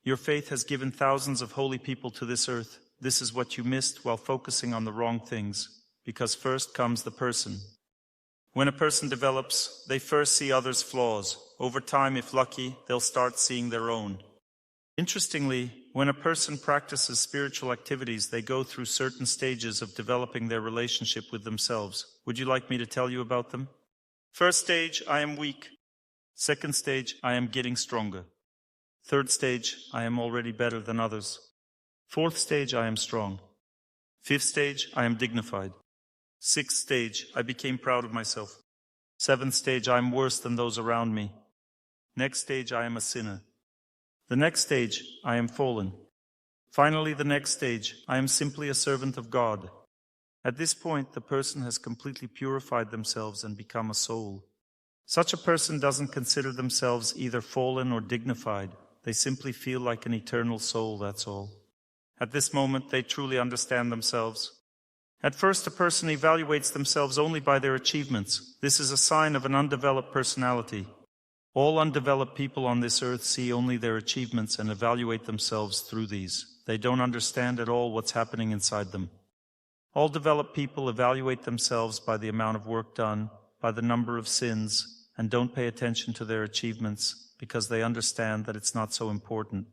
Your faith has given thousands of holy people to this earth. This is what you missed while focusing on the wrong things, because first comes the person. When a person develops, they first see others' flaws. Over time, if lucky, they'll start seeing their own. Interestingly, when a person practices spiritual activities, they go through certain stages of developing their relationship with themselves. Would you like me to tell you about them? First stage, I am weak. Second stage, I am getting stronger. Third stage, I am already better than others. Fourth stage, I am strong. Fifth stage, I am dignified. Sixth stage, I became proud of myself. Seventh stage, I am worse than those around me. Next stage, I am a sinner. The next stage, I am fallen. Finally, the next stage, I am simply a servant of God. At this point, the person has completely purified themselves and become a soul. Such a person doesn't consider themselves either fallen or dignified. They simply feel like an eternal soul, that's all. At this moment, they truly understand themselves. At first, a person evaluates themselves only by their achievements. This is a sign of an undeveloped personality. All undeveloped people on this earth see only their achievements and evaluate themselves through these. They don't understand at all what's happening inside them. All developed people evaluate themselves by the amount of work done, by the number of sins, and don't pay attention to their achievements because they understand that it's not so important.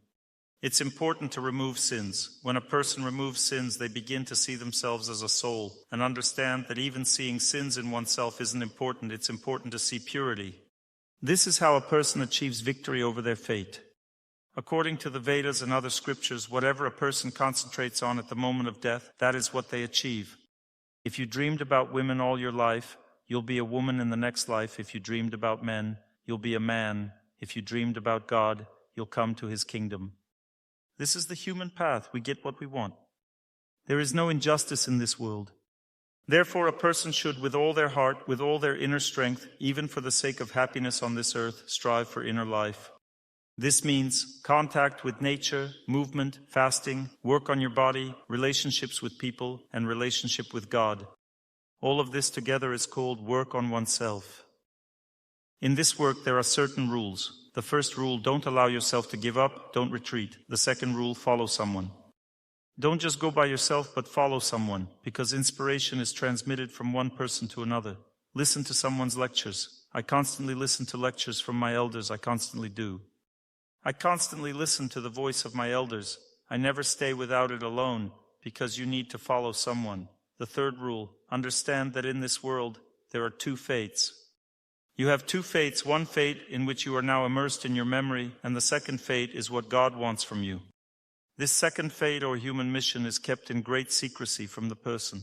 It's important to remove sins. When a person removes sins, they begin to see themselves as a soul and understand that even seeing sins in oneself isn't important. It's important to see purity. This is how a person achieves victory over their fate. According to the Vedas and other scriptures, whatever a person concentrates on at the moment of death, that is what they achieve. If you dreamed about women all your life, you'll be a woman in the next life. If you dreamed about men, you'll be a man. If you dreamed about God, you'll come to His kingdom. This is the human path. We get what we want. There is no injustice in this world. Therefore, a person should, with all their heart, with all their inner strength, even for the sake of happiness on this earth, strive for inner life. This means contact with nature, movement, fasting, work on your body, relationships with people, and relationship with God. All of this together is called work on oneself. In this work, there are certain rules. The first rule, don't allow yourself to give up, don't retreat. The second rule, follow someone. Don't just go by yourself, but follow someone, because inspiration is transmitted from one person to another. Listen to someone's lectures. I constantly listen to lectures from my elders. I constantly do. I constantly listen to the voice of my elders. I never stay without it alone, because you need to follow someone. The third rule, understand that in this world, there are two fates. You have two fates, one fate in which you are now immersed in your memory, and the second fate is what God wants from you. This second fate or human mission is kept in great secrecy from the person.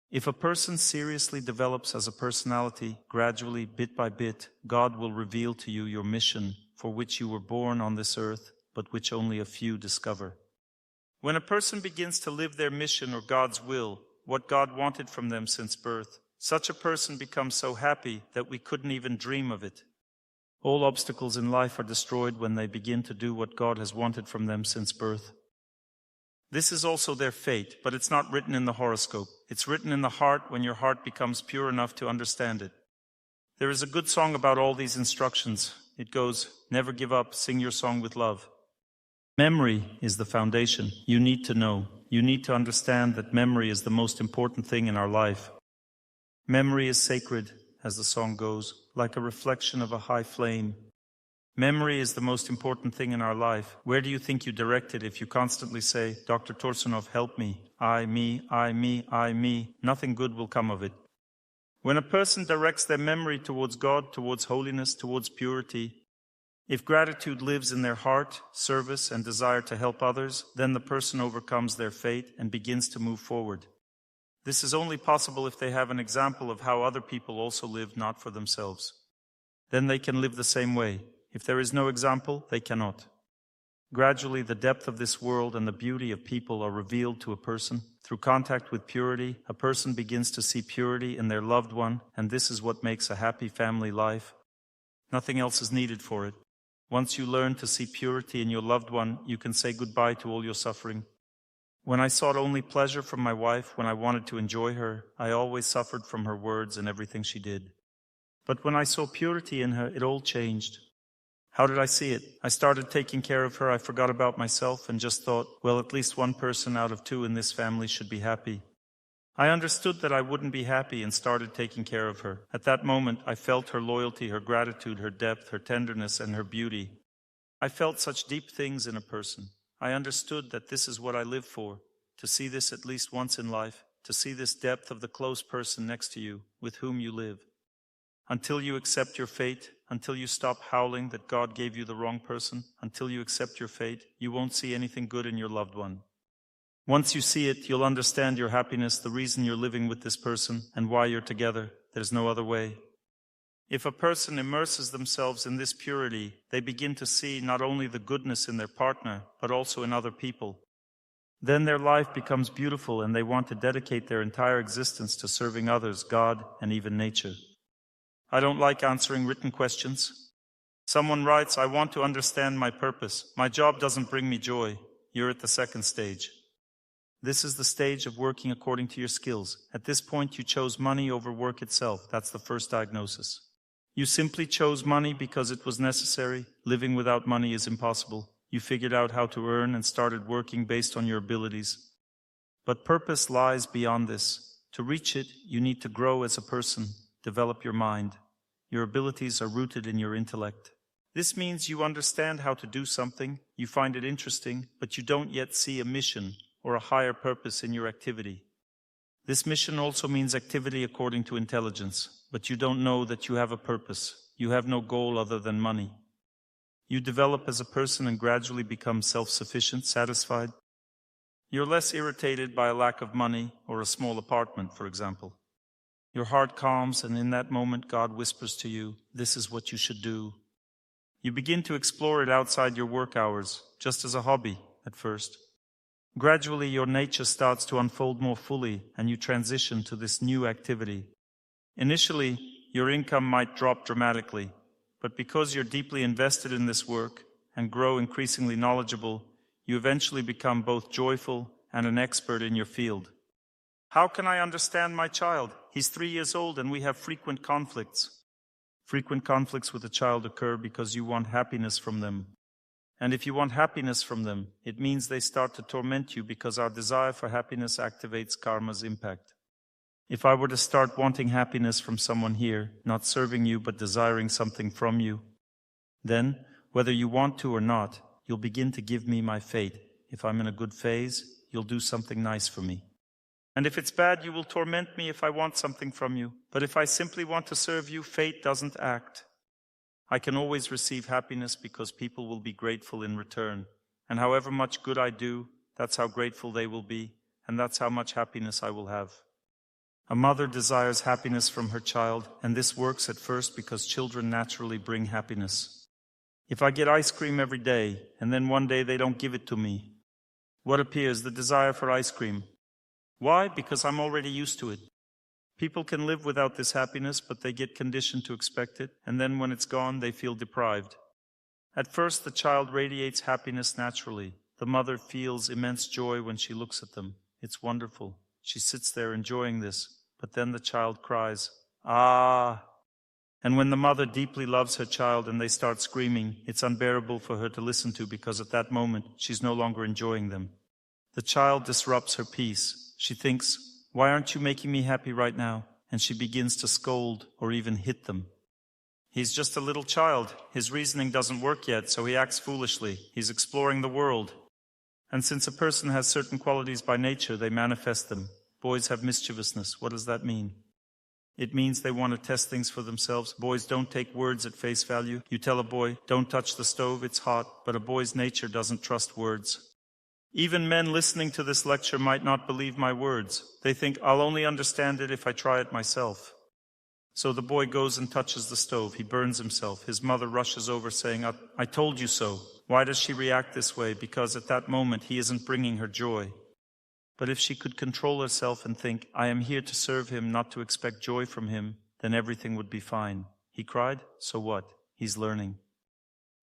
If a person seriously develops as a personality, gradually, bit by bit, God will reveal to you your mission for which you were born on this earth, but which only a few discover. When a person begins to live their mission or God's will, what God wanted from them since birth, such a person becomes so happy that we couldn't even dream of it. All obstacles in life are destroyed when they begin to do what God has wanted from them since birth. This is also their fate, but it's not written in the horoscope. It's written in the heart when your heart becomes pure enough to understand it. There is a good song about all these instructions. It goes, never give up, sing your song with love. Memory is the foundation. You need to know. You need to understand that memory is the most important thing in our life. Memory is sacred, as the song goes, like a reflection of a high flame. Memory is the most important thing in our life. Where do you think you direct it if you constantly say, Dr. Torsunov, help me, I, me, I, me, I, me? Nothing good will come of it. When a person directs their memory towards God, towards holiness, towards purity, if gratitude lives in their heart, service, and desire to help others, then the person overcomes their fate and begins to move forward. This is only possible if they have an example of how other people also live not for themselves. Then they can live the same way. If there is no example, they cannot. Gradually, the depth of this world and the beauty of people are revealed to a person. Through contact with purity, a person begins to see purity in their loved one, and this is what makes a happy family life. Nothing else is needed for it. Once you learn to see purity in your loved one, you can say goodbye to all your suffering. When I sought only pleasure from my wife, when I wanted to enjoy her, I always suffered from her words and everything she did. But when I saw purity in her, it all changed. How did I see it? I started taking care of her. I forgot about myself and just thought, well, at least one person out of two in this family should be happy. I understood that I wouldn't be happy and started taking care of her. At that moment, I felt her loyalty, her gratitude, her depth, her tenderness, and her beauty. I felt such deep things in a person. I understood that this is what I live for, to see this at least once in life, to see this depth of the close person next to you, with whom you live. Until you accept your fate, until you stop howling that God gave you the wrong person, until you accept your fate, you won't see anything good in your loved one. Once you see it, you'll understand your happiness, the reason you're living with this person, and why you're together. There's no other way. If a person immerses themselves in this purity, they begin to see not only the goodness in their partner, but also in other people. Then their life becomes beautiful and they want to dedicate their entire existence to serving others, God, and even nature. I don't like answering written questions. Someone writes, I want to understand my purpose. My job doesn't bring me joy. You're at the second stage. This is the stage of working according to your skills. At this point, you chose money over work itself. That's the first diagnosis. You simply chose money because it was necessary. Living without money is impossible. You figured out how to earn and started working based on your abilities. But purpose lies beyond this. To reach it, you need to grow as a person, develop your mind. Your abilities are rooted in your intellect. This means you understand how to do something, you find it interesting, but you don't yet see a mission or a higher purpose in your activity. This mission also means activity according to intelligence, but you don't know that you have a purpose. You have no goal other than money. You develop as a person and gradually become self-sufficient, satisfied. You're less irritated by a lack of money or a small apartment, for example. Your heart calms, and in that moment God whispers to you, this is what you should do. You begin to explore it outside your work hours, just as a hobby at first. Gradually your nature starts to unfold more fully, and you transition to this new activity. Initially, your income might drop dramatically, but because you're deeply invested in this work and grow increasingly knowledgeable, you eventually become both joyful and an expert in your field. How can I understand my child? He's 3 years old and we have frequent conflicts. Frequent conflicts with a child occur because you want happiness from them. And if you want happiness from them, it means they start to torment you because our desire for happiness activates karma's impact. If I were to start wanting happiness from someone here, not serving you but desiring something from you, then, whether you want to or not, you'll begin to give me my fate. If I'm in a good phase, you'll do something nice for me. And if it's bad, you will torment me if I want something from you. But if I simply want to serve you, fate doesn't act. I can always receive happiness because people will be grateful in return. And however much good I do, that's how grateful they will be, and that's how much happiness I will have. A mother desires happiness from her child, and this works at first because children naturally bring happiness. If I get ice cream every day, and then one day they don't give it to me, what appears? The desire for ice cream. Why? Because I'm already used to it. People can live without this happiness, but they get conditioned to expect it, and then when it's gone, they feel deprived. At first, the child radiates happiness naturally. The mother feels immense joy when she looks at them. It's wonderful. She sits there enjoying this, but then the child cries, "Ah!" And when the mother deeply loves her child and they start screaming, it's unbearable for her to listen to because at that moment, she's no longer enjoying them. The child disrupts her peace. She thinks, why aren't you making me happy right now? And she begins to scold or even hit them. He's just a little child. His reasoning doesn't work yet, so he acts foolishly. He's exploring the world. And since a person has certain qualities by nature, they manifest them. Boys have mischievousness. What does that mean? It means they want to test things for themselves. Boys don't take words at face value. You tell a boy, don't touch the stove, it's hot, but a boy's nature doesn't trust words. Even men listening to this lecture might not believe my words. They think, I'll only understand it if I try it myself. So the boy goes and touches the stove. He burns himself. His mother rushes over saying, I told you so. Why does she react this way? Because at that moment he isn't bringing her joy. But if she could control herself and think, I am here to serve him, not to expect joy from him, then everything would be fine. He cried? So what? He's learning.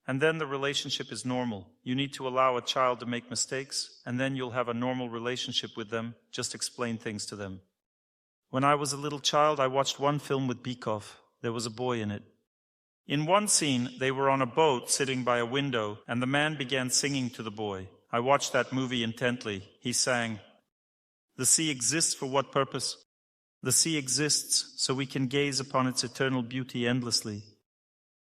And then the relationship is normal. You need to allow a child to make mistakes, and then you'll have a normal relationship with them. Just explain things to them. When I was a little child, I watched one film with Mechnikov. There was a boy in it. In one scene, they were on a boat sitting by a window, and the man began singing to the boy. I watched that movie intently. He sang, "The sea exists for what purpose? The sea exists so we can gaze upon its eternal beauty endlessly."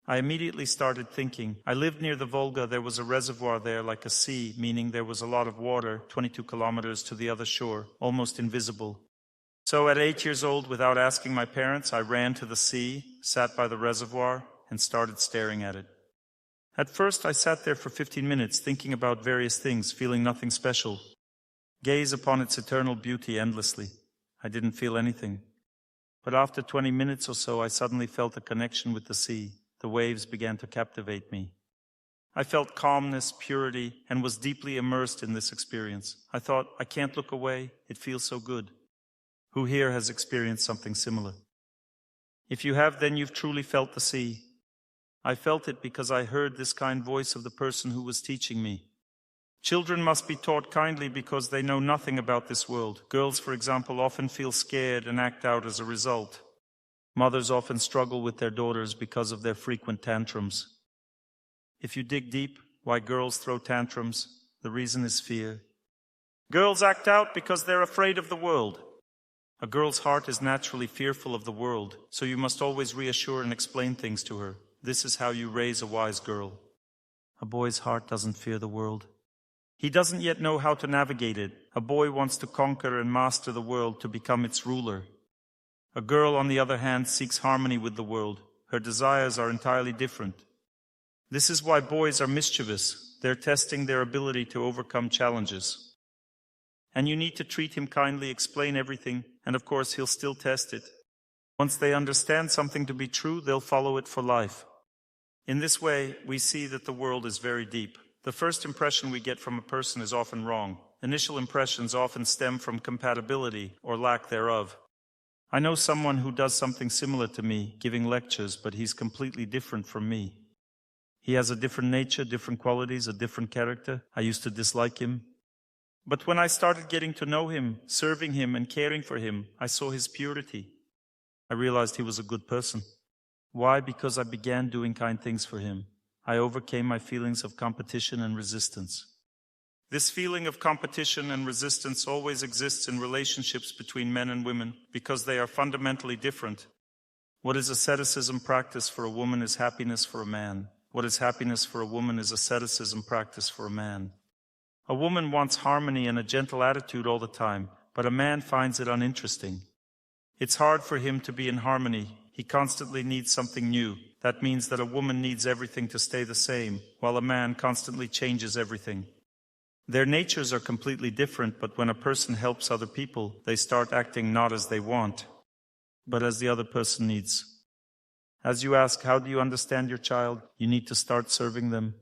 I immediately started thinking. I lived near the Volga. There was a reservoir there like a sea, meaning there was a lot of water, 22 kilometers to the other shore, almost invisible. So at 8 years old, without asking my parents, I ran to the sea, sat by the reservoir, and started staring at it. At first, I sat there for 15 minutes, thinking about various things, feeling nothing special. Gaze upon its eternal beauty endlessly. I didn't feel anything. But after 20 minutes or so, I suddenly felt a connection with the sea. The waves began to captivate me. I felt calmness, purity, and was deeply immersed in this experience. I thought, I can't look away. It feels so good. Who here has experienced something similar? If you have, then you've truly felt the sea. I felt it because I heard this kind voice of the person who was teaching me. Children must be taught kindly because they know nothing about this world. Girls, for example, often feel scared and act out as a result. Mothers often struggle with their daughters because of their frequent tantrums. If you dig deep, why girls throw tantrums, the reason is fear. Girls act out because they're afraid of the world. A girl's heart is naturally fearful of the world, so you must always reassure and explain things to her. This is how you raise a wise girl. A boy's heart doesn't fear the world. He doesn't yet know how to navigate it. A boy wants to conquer and master the world to become its ruler. A girl, on the other hand, seeks harmony with the world. Her desires are entirely different. This is why boys are mischievous. They're testing their ability to overcome challenges. And you need to treat him kindly, explain everything, and of course he'll still test it. Once they understand something to be true, they'll follow it for life. In this way, we see that the world is very deep. The first impression we get from a person is often wrong. Initial impressions often stem from compatibility or lack thereof. I know someone who does something similar to me, giving lectures, but he's completely different from me. He has a different nature, different qualities, a different character. I used to dislike him. But when I started getting to know him, serving him and caring for him, I saw his purity. I realized he was a good person. Why? Because I began doing kind things for him. I overcame my feelings of competition and resistance. This feeling of competition and resistance always exists in relationships between men and women because they are fundamentally different. What is asceticism practice for a woman is happiness for a man. What is happiness for a woman is asceticism practice for a man. A woman wants harmony and a gentle attitude all the time, but a man finds it uninteresting. It's hard for him to be in harmony. He constantly needs something new. That means that a woman needs everything to stay the same, while a man constantly changes everything. Their natures are completely different, but when a person helps other people, they start acting not as they want, but as the other person needs. As you ask, how do you understand your child? You need to start serving them.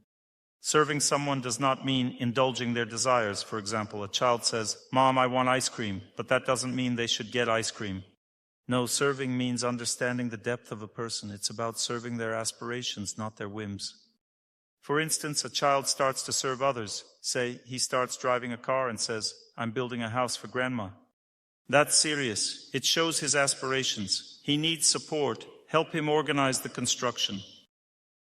Serving someone does not mean indulging their desires. For example, a child says, "Mom, I want ice cream," but that doesn't mean they should get ice cream. No, serving means understanding the depth of a person. It's about serving their aspirations, not their whims. For instance, a child starts to serve others. Say, he starts driving a car and says, "I'm building a house for Grandma." That's serious. It shows his aspirations. He needs support. Help him organize the construction.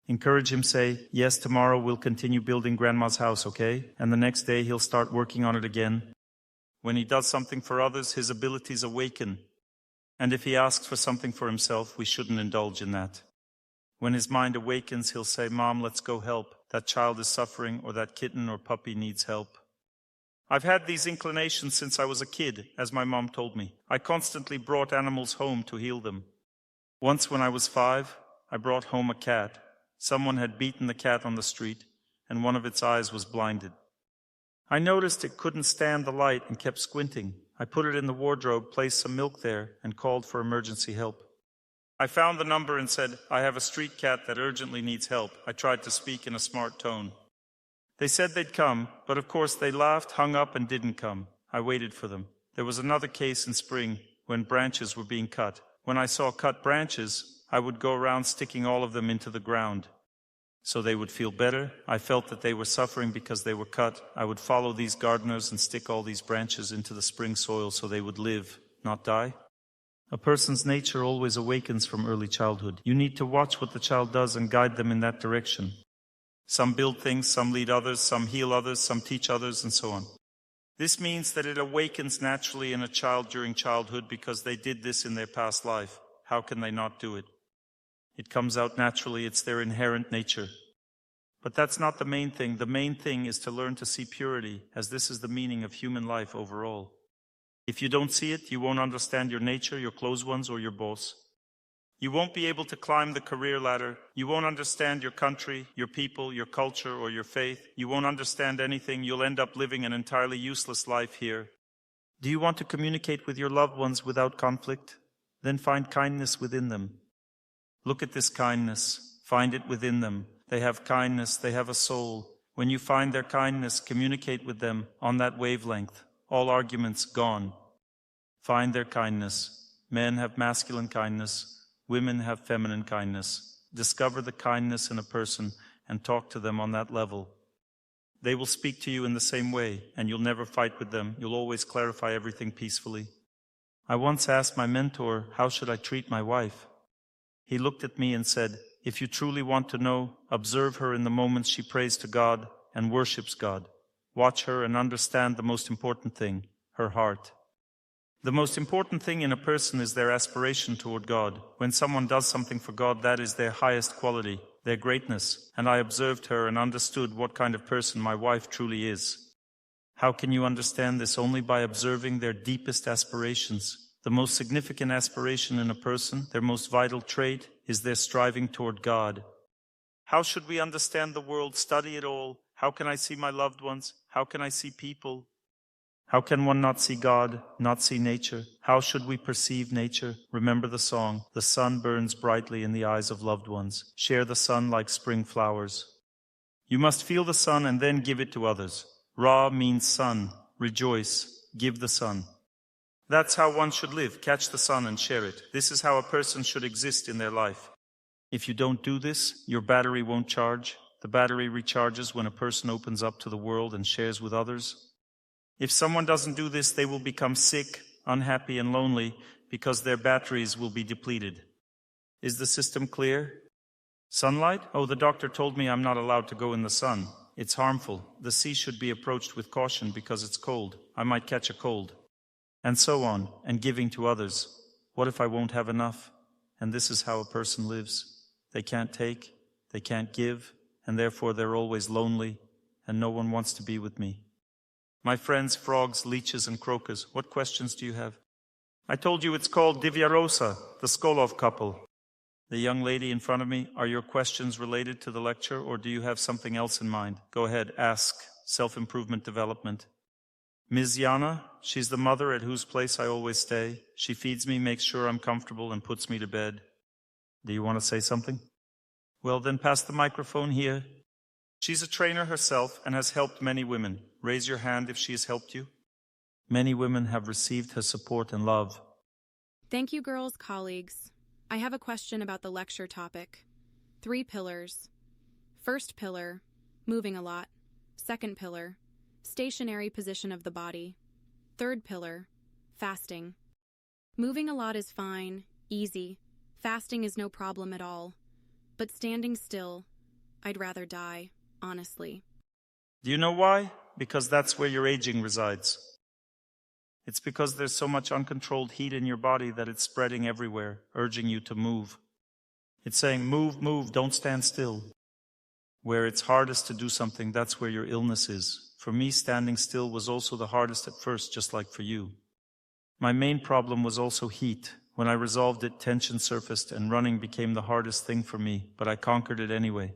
Encourage him, say, "Yes, tomorrow we'll continue building Grandma's house, okay?" And the next day he'll start working on it again. When he does something for others, his abilities awaken. And if he asks for something for himself, we shouldn't indulge in that. When his mind awakens, he'll say, "Mom, let's go help. That child is suffering, or that kitten or puppy needs help." I've had these inclinations since I was a kid, as my mom told me. I constantly brought animals home to heal them. Once when I was 5, I brought home a cat. Someone had beaten the cat on the street, and one of its eyes was blinded. I noticed it couldn't stand the light and kept squinting. I put it in the wardrobe, placed some milk there, and called for emergency help. I found the number and said, "I have a street cat that urgently needs help." I tried to speak in a smart tone. They said they'd come, but of course they laughed, hung up, and didn't come. I waited for them. There was another case in spring when branches were being cut. When I saw cut branches, I would go around sticking all of them into the ground. So they would feel better. I felt that they were suffering because they were cut. I would follow these gardeners and stick all these branches into the spring soil so they would live, not die. A person's nature always awakens from early childhood. You need to watch what the child does and guide them in that direction. Some build things, some lead others, some heal others, some teach others, and so on. This means that it awakens naturally in a child during childhood because they did this in their past life. How can they not do it? It comes out naturally. It's their inherent nature. But that's not the main thing. The main thing is to learn to see purity, as this is the meaning of human life overall. If you don't see it, you won't understand your nature, your close ones, or your boss. You won't be able to climb the career ladder. You won't understand your country, your people, your culture, or your faith. You won't understand anything. You'll end up living an entirely useless life here. Do you want to communicate with your loved ones without conflict? Then find kindness within them. Look at this kindness. Find it within them. They have kindness. They have a soul. When you find their kindness, communicate with them on that wavelength. All arguments gone. Find their kindness. Men have masculine kindness. Women have feminine kindness. Discover the kindness in a person and talk to them on that level. They will speak to you in the same way, and you'll never fight with them. You'll always clarify everything peacefully. I once asked my mentor, how should I treat my wife? He looked at me and said, if you truly want to know, observe her in the moments she prays to God and worships God. Watch her and understand the most important thing, her heart. The most important thing in a person is their aspiration toward God. When someone does something for God, that is their highest quality, their greatness. And I observed her and understood what kind of person my wife truly is. How can you understand this? Only by observing their deepest aspirations. The most significant aspiration in a person, their most vital trait, is their striving toward God. How should we understand the world, study it all? How can I see my loved ones? How can I see people? How can one not see God, not see nature? How should we perceive nature? Remember the song, the sun burns brightly in the eyes of loved ones. Share the sun like spring flowers. You must feel the sun and then give it to others. Ra means sun. Rejoice. Give the sun. That's how one should live. Catch the sun and share it. This is how a person should exist in their life. If you don't do this, your battery won't charge. The battery recharges when a person opens up to the world and shares with others. If someone doesn't do this, they will become sick, unhappy, and lonely because their batteries will be depleted. Is the system clear? Sunlight? Oh, the doctor told me I'm not allowed to go in the sun. It's harmful. The sea should be approached with caution because it's cold. I might catch a cold. And so on, and giving to others. What if I won't have enough? And this is how a person lives. They can't take, they can't give, and therefore they're always lonely, and no one wants to be with me. My friends, frogs, leeches, and croakers, what questions do you have? I told you it's called Divya Rosa, the Skolov couple. The young lady in front of me, are your questions related to the lecture, or do you have something else in mind? Go ahead, ask. Self-improvement development. Ms. Yana, she's the mother at whose place I always stay. She feeds me, makes sure I'm comfortable, and puts me to bed. Do you want to say something? Well, then pass the microphone here. She's a trainer herself and has helped many women. Raise your hand if she has helped you. Many women have received her support and love. Thank you, girls, colleagues. I have a question about the lecture topic. 3 pillars. First pillar, moving a lot. Second pillar, stationary position of the body. Third pillar, fasting. Moving a lot is fine, easy. Fasting is no problem at all. But standing still, I'd rather die, honestly. Do you know why? Because that's where your aging resides. It's because there's so much uncontrolled heat in your body that it's spreading everywhere, urging you to move. It's saying, move, move, don't stand still. Where it's hardest to do something, that's where your illness is. For me, standing still was also the hardest at first, just like for you. My main problem was also heat. When I resolved it, tension surfaced and running became the hardest thing for me, but I conquered it anyway.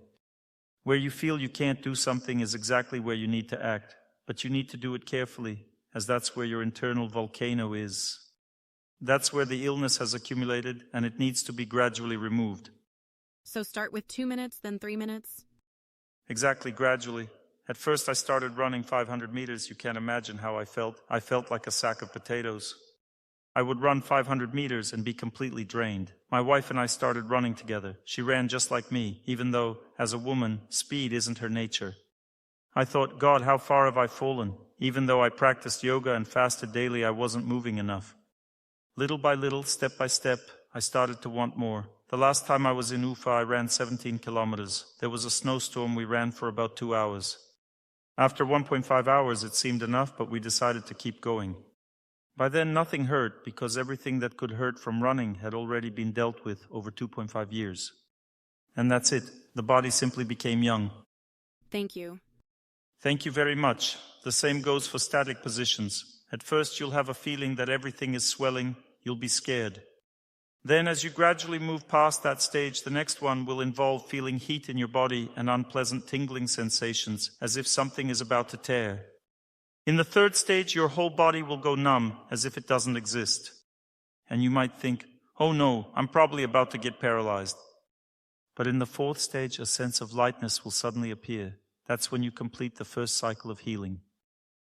Where you feel you can't do something is exactly where you need to act, but you need to do it carefully, as that's where your internal volcano is. That's where the illness has accumulated, and it needs to be gradually removed. So start with 2 minutes, then 3 minutes? Exactly, gradually. At first I started running 500 meters. You can't imagine how I felt. I felt like a sack of potatoes. I would run 500 meters and be completely drained. My wife and I started running together. She ran just like me, even though, as a woman, speed isn't her nature. I thought, God, how far have I fallen? Even though I practiced yoga and fasted daily, I wasn't moving enough. Little by little, step by step, I started to want more. The last time I was in Ufa, I ran 17 kilometers. There was a snowstorm. We ran for about 2 hours. After 1.5 hours, it seemed enough, but we decided to keep going. By then, nothing hurt, because everything that could hurt from running had already been dealt with over 2.5 years. And that's it. The body simply became young. Thank you. Thank you very much. The same goes for static positions. At first, you'll have a feeling that everything is swelling. You'll be scared. Then, as you gradually move past that stage, the next one will involve feeling heat in your body and unpleasant tingling sensations, as if something is about to tear. In the third stage, your whole body will go numb, as if it doesn't exist. And you might think, oh no, I'm probably about to get paralyzed. But in the fourth stage, a sense of lightness will suddenly appear. That's when you complete the first cycle of healing.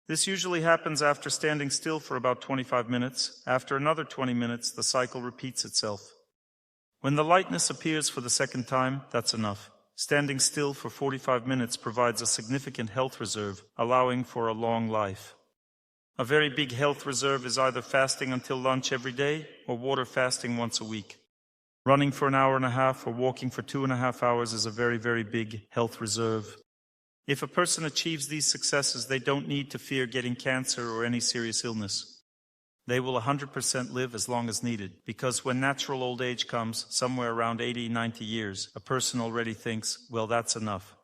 This usually happens after standing still for about 25 minutes. After another 20 minutes, the cycle repeats itself. When the lightness appears for the second time, that's enough. Standing still for 45 minutes provides a significant health reserve, allowing for a long life. A very big health reserve is either fasting until lunch every day or water fasting once a week. Running for an hour and a half or walking for 2.5 hours is a very, very big health reserve. If a person achieves these successes, they don't need to fear getting cancer or any serious illness. They will 100% live as long as needed, because when natural old age comes, somewhere around 80, 90 years, a person already thinks, well, that's enough.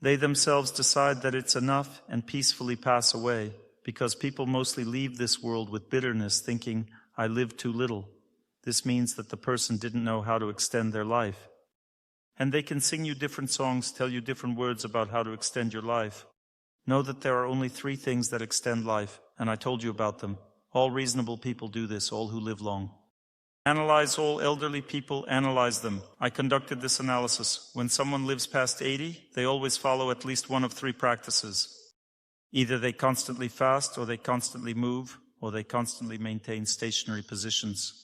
They themselves decide that it's enough and peacefully pass away, because people mostly leave this world with bitterness, thinking, I lived too little. This means that the person didn't know how to extend their life. And they can sing you different songs, tell you different words about how to extend your life. Know that there are only 3 things that extend life, and I told you about them. All reasonable people do this, all who live long. Analyze all elderly people, analyze them. I conducted this analysis. When someone lives past 80, they always follow at least one of 3 practices. Either they constantly fast, or they constantly move, or they constantly maintain stationary positions.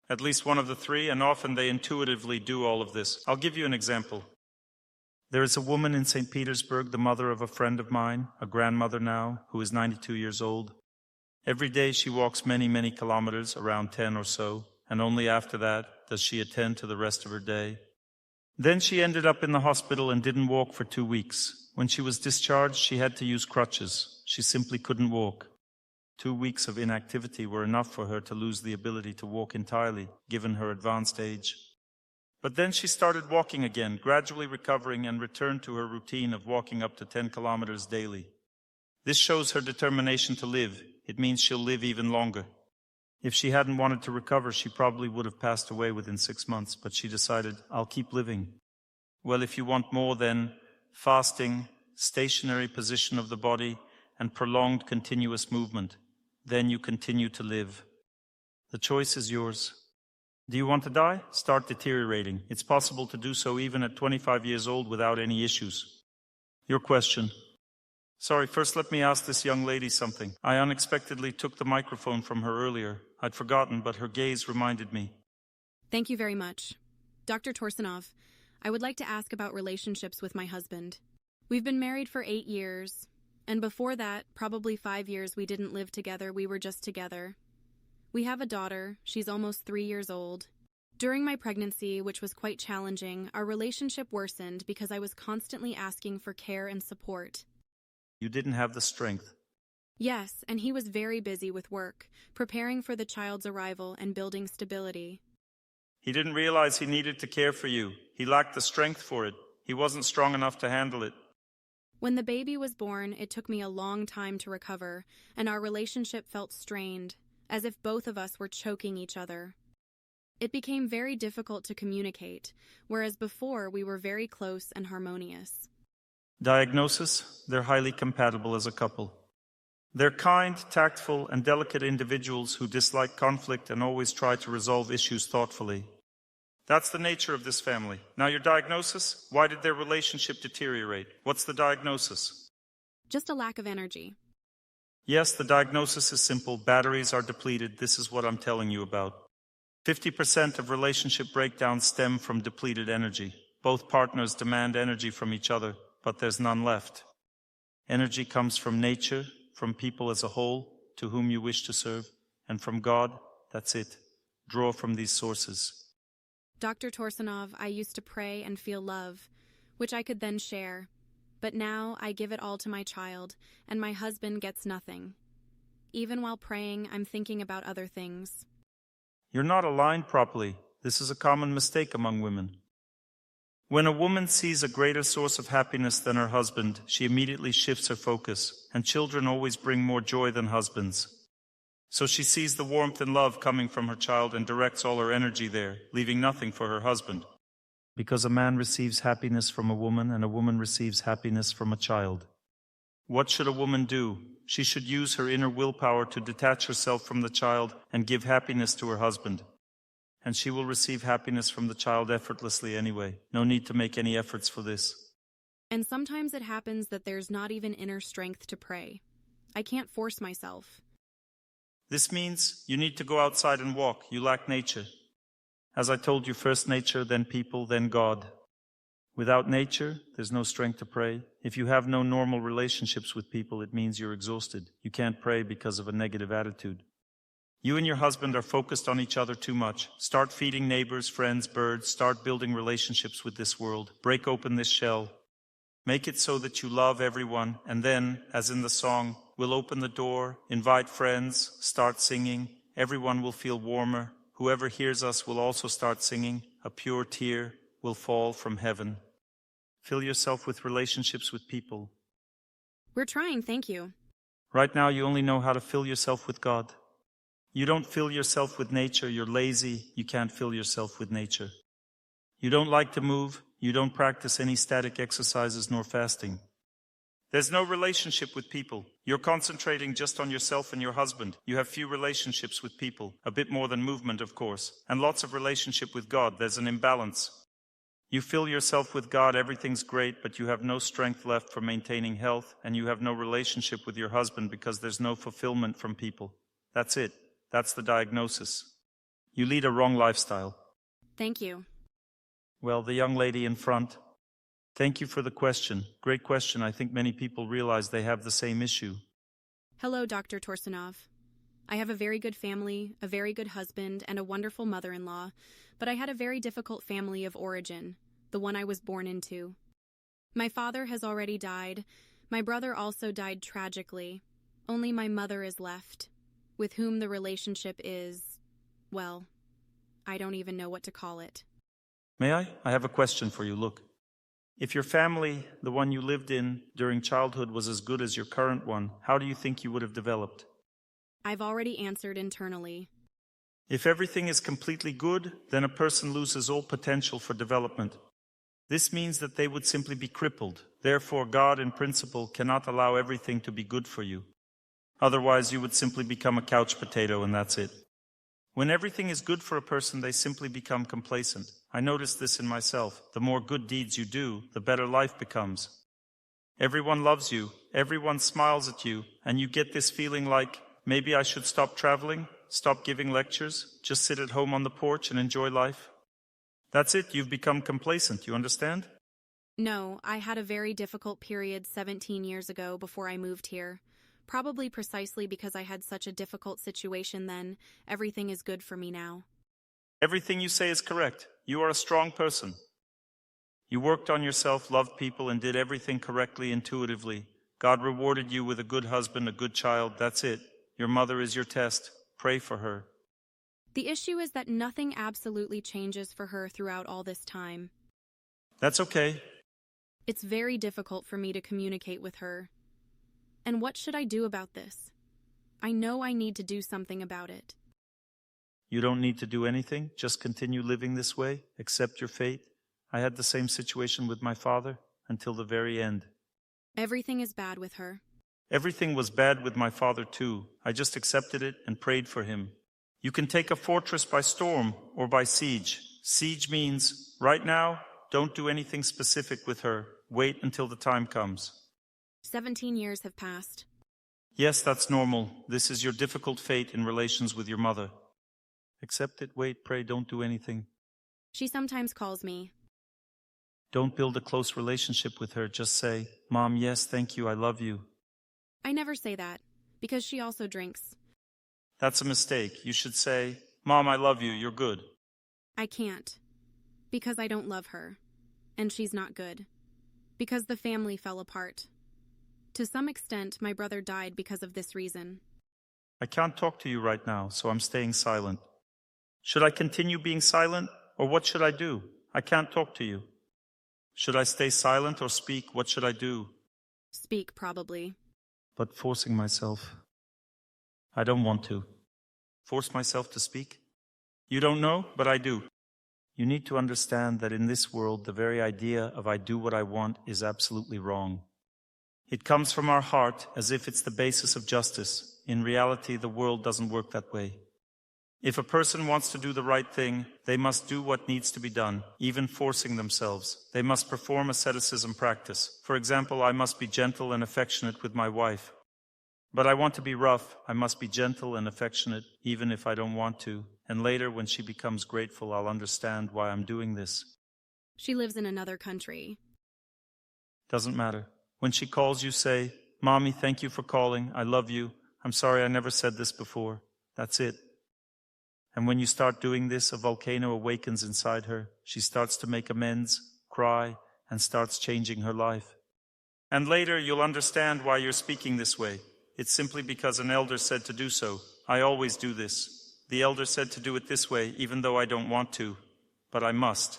At least one of the 3, and often they intuitively do all of this. I'll give you an example. There is a woman in St. Petersburg, the mother of a friend of mine, a grandmother now, who is 92 years old. Every day she walks many, many kilometers, around 10 or so, and only after that does she attend to the rest of her day. Then she ended up in the hospital and didn't walk for 2 weeks. When she was discharged, she had to use crutches. She simply couldn't walk. 2 weeks of inactivity were enough for her to lose the ability to walk entirely, given her advanced age. But then she started walking again, gradually recovering, and returned to her routine of walking up to 10 kilometers daily. This shows her determination to live. It means she'll live even longer. If she hadn't wanted to recover, she probably would have passed away within 6 months, but she decided, I'll keep living. Well, if you want more than fasting, stationary position of the body, and prolonged continuous movement, then you continue to live. The choice is yours. Do you want to die? Start deteriorating. It's possible to do so even at 25 years old without any issues. Your question. Sorry, first let me ask this young lady something. I unexpectedly took the microphone from her earlier. I'd forgotten, but her gaze reminded me. Thank you very much. Dr. Torsunov, I would like to ask about relationships with my husband. We've been married for 8 years, and before that, probably 5 years we didn't live together, we were just together. We have a daughter, she's almost 3 years old. During my pregnancy, which was quite challenging, our relationship worsened because I was constantly asking for care and support. You didn't have the strength. Yes, and he was very busy with work, preparing for the child's arrival and building stability. He didn't realize he needed to care for you. He lacked the strength for it. He wasn't strong enough to handle it. When the baby was born, it took me a long time to recover, and our relationship felt strained, as if both of us were choking each other. It became very difficult to communicate, whereas before we were very close and harmonious. Diagnosis: they're highly compatible as a couple. They're kind, tactful, and delicate individuals who dislike conflict and always try to resolve issues thoughtfully. That's the nature of this family. Now, your diagnosis? Why did their relationship deteriorate? What's the diagnosis? Just a lack of energy. Yes, the diagnosis is simple. Batteries are depleted. This is what I'm telling you about. 50% of relationship breakdowns stem from depleted energy. Both partners demand energy from each other, but there's none left. Energy comes from nature, from people as a whole, to whom you wish to serve, and from God. That's it. Draw from these sources. Dr. Torsunov, I used to pray and feel love, which I could then share. But now I give it all to my child, and my husband gets nothing. Even while praying, I'm thinking about other things. You're not aligned properly. This is a common mistake among women. When a woman sees a greater source of happiness than her husband, she immediately shifts her focus, and children always bring more joy than husbands. So she sees the warmth and love coming from her child and directs all her energy there, leaving nothing for her husband. Because a man receives happiness from a woman, and a woman receives happiness from a child. What should a woman do? She should use her inner willpower to detach herself from the child and give happiness to her husband. And she will receive happiness from the child effortlessly anyway. No need to make any efforts for this. And sometimes it happens that there's not even inner strength to pray. I can't force myself. This means you need to go outside and walk. You lack nature. As I told you, first nature, then people, then God. Without nature, there's no strength to pray. If you have no normal relationships with people, it means you're exhausted. You can't pray because of a negative attitude. You and your husband are focused on each other too much. Start feeding neighbors, friends, birds. Start building relationships with this world. Break open this shell. Make it so that you love everyone, and then, as in the song, we'll open the door, invite friends, start singing. Everyone will feel warmer. Whoever hears us will also start singing. A pure tear will fall from heaven. Fill yourself with relationships with people. We're trying, thank you. Right now, you only know how to fill yourself with God. You don't fill yourself with nature. You're lazy. You can't fill yourself with nature. You don't like to move. You don't practice any static exercises nor fasting. There's no relationship with people. You're concentrating just on yourself and your husband. You have few relationships with people, a bit more than movement, of course, and lots of relationship with God. There's an imbalance. You fill yourself with God, everything's great, but you have no strength left for maintaining health, and you have no relationship with your husband because there's no fulfillment from people. That's it. That's the diagnosis. You lead a wrong lifestyle. Thank you. Well, the young lady in front. Thank you for the question. Great question. I think many people realize they have the same issue. Hello, Dr. Torsunov. I have a very good family, a very good husband, and a wonderful mother-in-law, but I had a very difficult family of origin, the one I was born into. My father has already died. My brother also died tragically. Only my mother is left, with whom the relationship is, well, I don't even know what to call it. May I? I have a question for you. Look. If your family, the one you lived in during childhood, was as good as your current one, how do you think you would have developed? I've already answered internally. If everything is completely good, then a person loses all potential for development. This means that they would simply be crippled. Therefore, God, in principle, cannot allow everything to be good for you. Otherwise, you would simply become a couch potato and that's it. When everything is good for a person, they simply become complacent. I noticed this in myself. The more good deeds you do, the better life becomes. Everyone loves you, everyone smiles at you, and you get this feeling like, maybe I should stop traveling, stop giving lectures, just sit at home on the porch and enjoy life. That's it, you've become complacent, you understand? No, I had a very difficult period 17 years ago before I moved here. Probably precisely because I had such a difficult situation then, everything is good for me now. Everything you say is correct. You are a strong person. You worked on yourself, loved people, and did everything correctly, intuitively. God rewarded you with a good husband, a good child. That's it. Your mother is your test. Pray for her. The issue is that nothing absolutely changes for her throughout all this time. That's okay. It's very difficult for me to communicate with her. And what should I do about this? I know I need to do something about it. You don't need to do anything. Just continue living this way. Accept your fate. I had the same situation with my father until the very end. Everything is bad with her. Everything was bad with my father too. I just accepted it and prayed for him. You can take a fortress by storm or by siege. Siege means, right now, don't do anything specific with her. Wait until the time comes. 17 years have passed. Yes, that's normal. This is your difficult fate in relations with your mother. Accept it, wait, pray, don't do anything. She sometimes calls me. Don't build a close relationship with her. Just say, Mom, yes, thank you, I love you. I never say that, because she also drinks. That's a mistake. You should say, Mom, I love you, you're good. I can't, because I don't love her, and she's not good, because the family fell apart. To some extent, my brother died because of this reason. I can't talk to you right now, so I'm staying silent. Should I continue being silent, or what should I do? I can't talk to you. Should I stay silent or speak? What should I do? Speak, probably. But forcing myself. I don't want to. Force myself to speak? You don't know, but I do. You need to understand that in this world, the very idea of I do what I want is absolutely wrong. It comes from our heart as if it's the basis of justice. In reality, the world doesn't work that way. If a person wants to do the right thing, they must do what needs to be done, even forcing themselves. They must perform asceticism practice. For example, I must be gentle and affectionate with my wife. But I want to be rough. I must be gentle and affectionate, even if I don't want to. And later, when she becomes grateful, I'll understand why I'm doing this. She lives in another country. Doesn't matter. When she calls you, say, "Mommy, thank you for calling. I love you. I'm sorry I never said this before." That's it. And when you start doing this, a volcano awakens inside her. She starts to make amends, cry, and starts changing her life. And later you'll understand why you're speaking this way. It's simply because an elder said to do so. I always do this. The elder said to do it this way, even though I don't want to, but I must.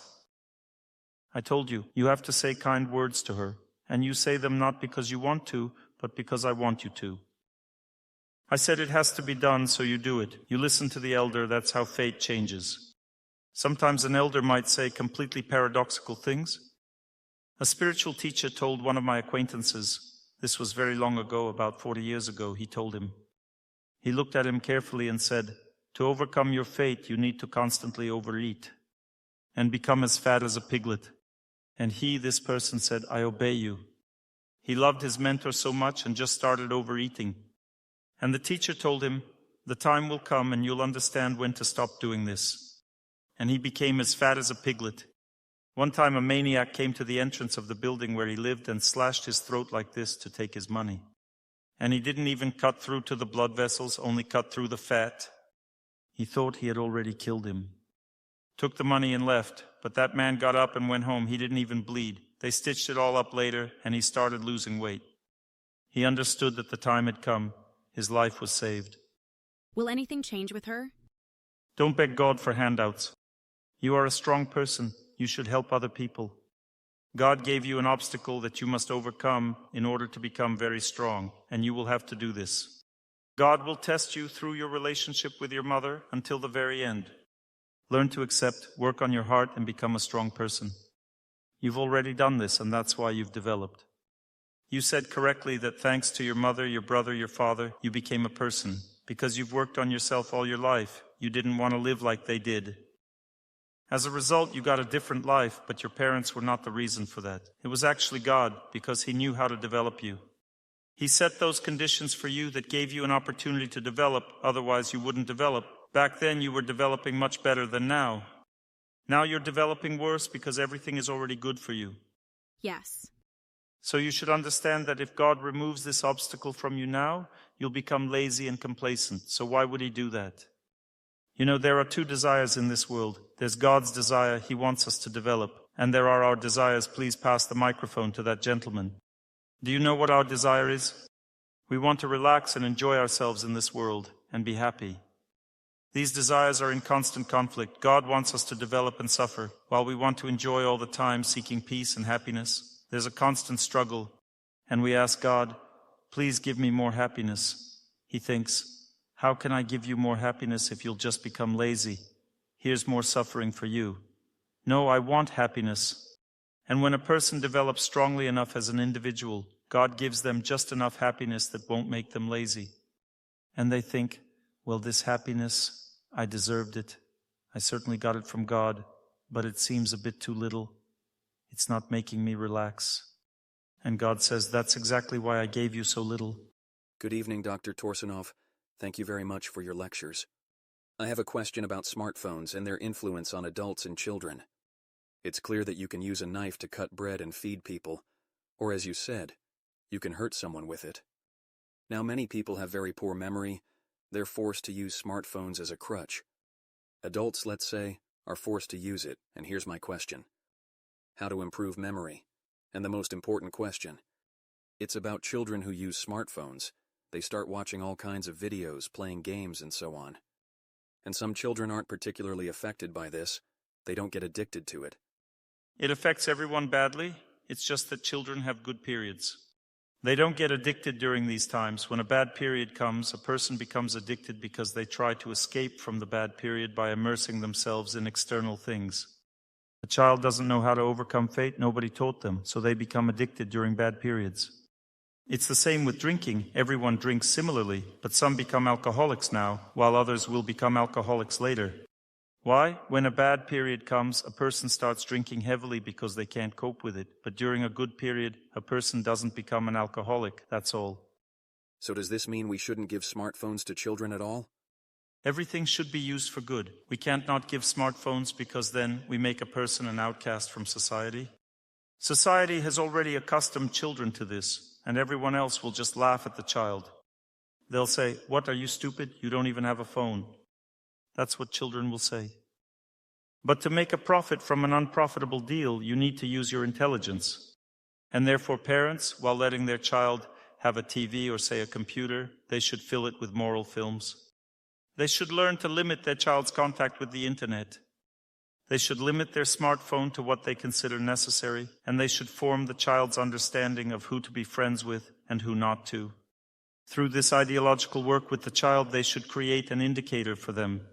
I told you, you have to say kind words to her, and you say them not because you want to, but because I want you to. I said it has to be done, so you do it. You listen to the elder, that's how fate changes. Sometimes an elder might say completely paradoxical things. A spiritual teacher told one of my acquaintances, this was very long ago, about 40 years ago, he told him. He looked at him carefully and said, to overcome your fate, you need to constantly overeat and become as fat as a piglet. And he, this person, said, I obey you. He loved his mentor so much and just started overeating. And the teacher told him, the time will come and you'll understand when to stop doing this. And he became as fat as a piglet. One time a maniac came to the entrance of the building where he lived and slashed his throat like this to take his money. And he didn't even cut through to the blood vessels, only cut through the fat. He thought he had already killed him. Took the money and left, but that man got up and went home. He didn't even bleed. They stitched it all up later, and he started losing weight. He understood that the time had come. His life was saved. Will anything change with her? Don't beg God for handouts. You are a strong person. You should help other people. God gave you an obstacle that you must overcome in order to become very strong, and you will have to do this. God will test you through your relationship with your mother until the very end. Learn to accept, work on your heart, and become a strong person. You've already done this, and that's why you've developed. You said correctly that thanks to your mother, your brother, your father, you became a person. Because you've worked on yourself all your life, you didn't want to live like they did. As a result, you got a different life, but your parents were not the reason for that. It was actually God, because He knew how to develop you. He set those conditions for you that gave you an opportunity to develop, otherwise you wouldn't develop. Back then you were developing much better than now. Now you're developing worse because everything is already good for you. Yes. So you should understand that if God removes this obstacle from you now, you'll become lazy and complacent. So why would He do that? You know, there are two desires in this world. There's God's desire, He wants us to develop. And there are our desires. Please pass the microphone to that gentleman. Do you know what our desire is? We want to relax and enjoy ourselves in this world and be happy. These desires are in constant conflict. God wants us to develop and suffer, while we want to enjoy all the time, seeking peace and happiness. There's a constant struggle, and we ask God, please give me more happiness. He thinks, how can I give you more happiness if you'll just become lazy? Here's more suffering for you. No, I want happiness. And when a person develops strongly enough as an individual, God gives them just enough happiness that won't make them lazy. And they think, well, this happiness, I deserved it. I certainly got it from God, but it seems a bit too little. It's not making me relax. And God says, that's exactly why I gave you so little. Good evening, Dr. Torsunov. Thank you very much for your lectures. I have a question about smartphones and their influence on adults and children. It's clear that you can use a knife to cut bread and feed people, or as you said, you can hurt someone with it. Now, many people have very poor memory. They're forced to use smartphones as a crutch. Adults, let's say, are forced to use it, and here's my question. How to improve memory? And the most important question. It's about children who use smartphones. They start watching all kinds of videos, playing games, and so on. And some children aren't particularly affected by this. They don't get addicted to it. It affects everyone badly. It's just that children have good periods. They don't get addicted during these times. When a bad period comes, a person becomes addicted because they try to escape from the bad period by immersing themselves in external things. A child doesn't know how to overcome fate. Nobody taught them, so they become addicted during bad periods. It's the same with drinking. Everyone drinks similarly, but some become alcoholics now, while others will become alcoholics later. Why? When a bad period comes, a person starts drinking heavily because they can't cope with it. But during a good period, a person doesn't become an alcoholic, that's all. So does this mean we shouldn't give smartphones to children at all? Everything should be used for good. We can't not give smartphones because then we make a person an outcast from society. Society has already accustomed children to this, and everyone else will just laugh at the child. They'll say, "What, are you stupid? You don't even have a phone." That's what children will say. But to make a profit from an unprofitable deal, you need to use your intelligence. And therefore parents, while letting their child have a TV or say a computer, they should fill it with moral films. They should learn to limit their child's contact with the internet. They should limit their smartphone to what they consider necessary, and they should form the child's understanding of who to be friends with and who not to. Through this ideological work with the child, they should create an indicator for them.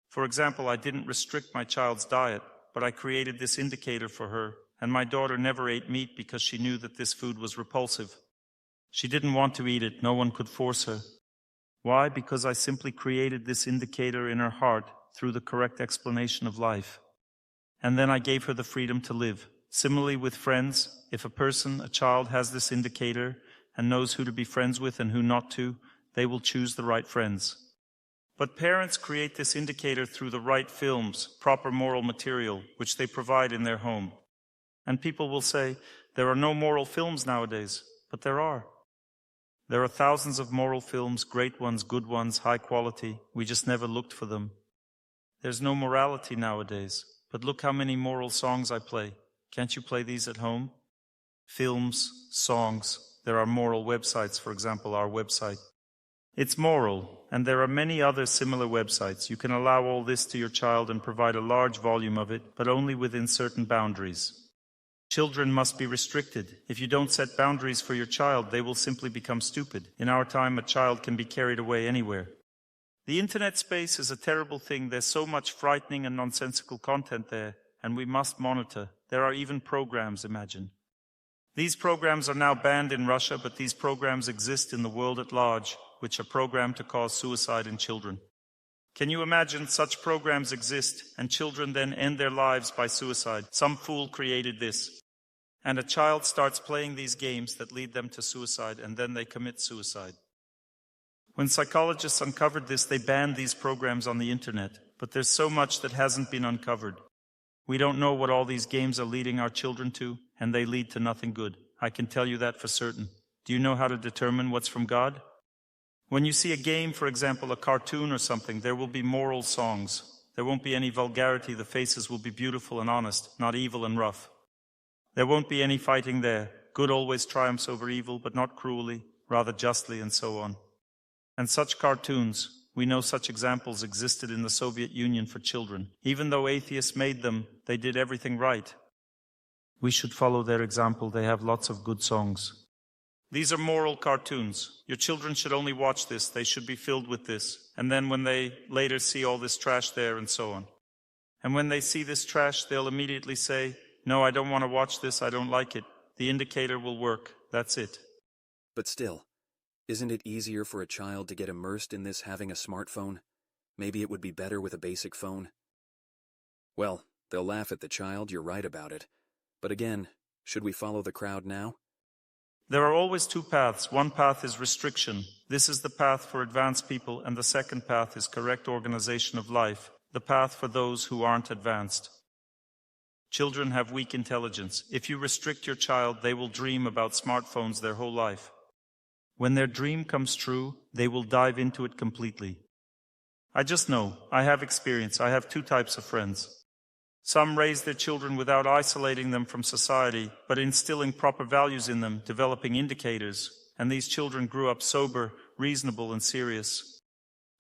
For example, I didn't restrict my child's diet, but I created this indicator for her, and my daughter never ate meat because she knew that this food was repulsive. She didn't want to eat it. No one could force her. Why? Because I simply created this indicator in her heart through the correct explanation of life. And then I gave her the freedom to live. Similarly with friends, if a child has this indicator and knows who to be friends with and who not to, they will choose the right friends. But parents create this indicator through the right films, proper moral material, which they provide in their home. And people will say, there are no moral films nowadays, but there are. There are thousands of moral films, great ones, good ones, high quality. We just never looked for them. There's no morality nowadays, but look how many moral songs I play. Can't you play these at home? Films, songs. There are moral websites, for example, our website. It's moral, and there are many other similar websites. You can allow all this to your child and provide a large volume of it, but only within certain boundaries. Children must be restricted. If you don't set boundaries for your child, they will simply become stupid. In our time, a child can be carried away anywhere. The internet space is a terrible thing. There's so much frightening and nonsensical content there, and we must monitor. There are even programs, imagine. These programs are now banned in Russia, but these programs exist in the world at large, which are programmed to cause suicide in children. Can you imagine such programs exist, and children then end their lives by suicide? Some fool created this. And a child starts playing these games that lead them to suicide, and then they commit suicide. When psychologists uncovered this, they banned these programs on the internet, but there's so much that hasn't been uncovered. We don't know what all these games are leading our children to, and they lead to nothing good. I can tell you that for certain. Do you know how to determine what's from God? When you see a game, for example, a cartoon or something, there will be moral songs. There won't be any vulgarity. The faces will be beautiful and honest, not evil and rough. There won't be any fighting there. Good always triumphs over evil, but not cruelly, rather justly, and so on. And such cartoons, we know such examples existed in the Soviet Union for children. Even though atheists made them, they did everything right. We should follow their example. They have lots of good songs. These are moral cartoons. Your children should only watch this. They should be filled with this. And then when they later see all this trash there and so on. And when they see this trash, they'll immediately say, "No, I don't want to watch this. I don't like it." The indicator will work. That's it. But still, isn't it easier for a child to get immersed in this having a smartphone? Maybe it would be better with a basic phone? Well, they'll laugh at the child, you're right about it. But again, should we follow the crowd now? There are always two paths. One path is restriction. This is the path for advanced people, and the second path is correct organization of life, the path for those who aren't advanced. Children have weak intelligence. If you restrict your child, they will dream about smartphones their whole life. When their dream comes true, they will dive into it completely. I just know. I have experience. I have two types of friends. Some raise their children without isolating them from society, but instilling proper values in them, developing indicators, and these children grew up sober, reasonable, and serious.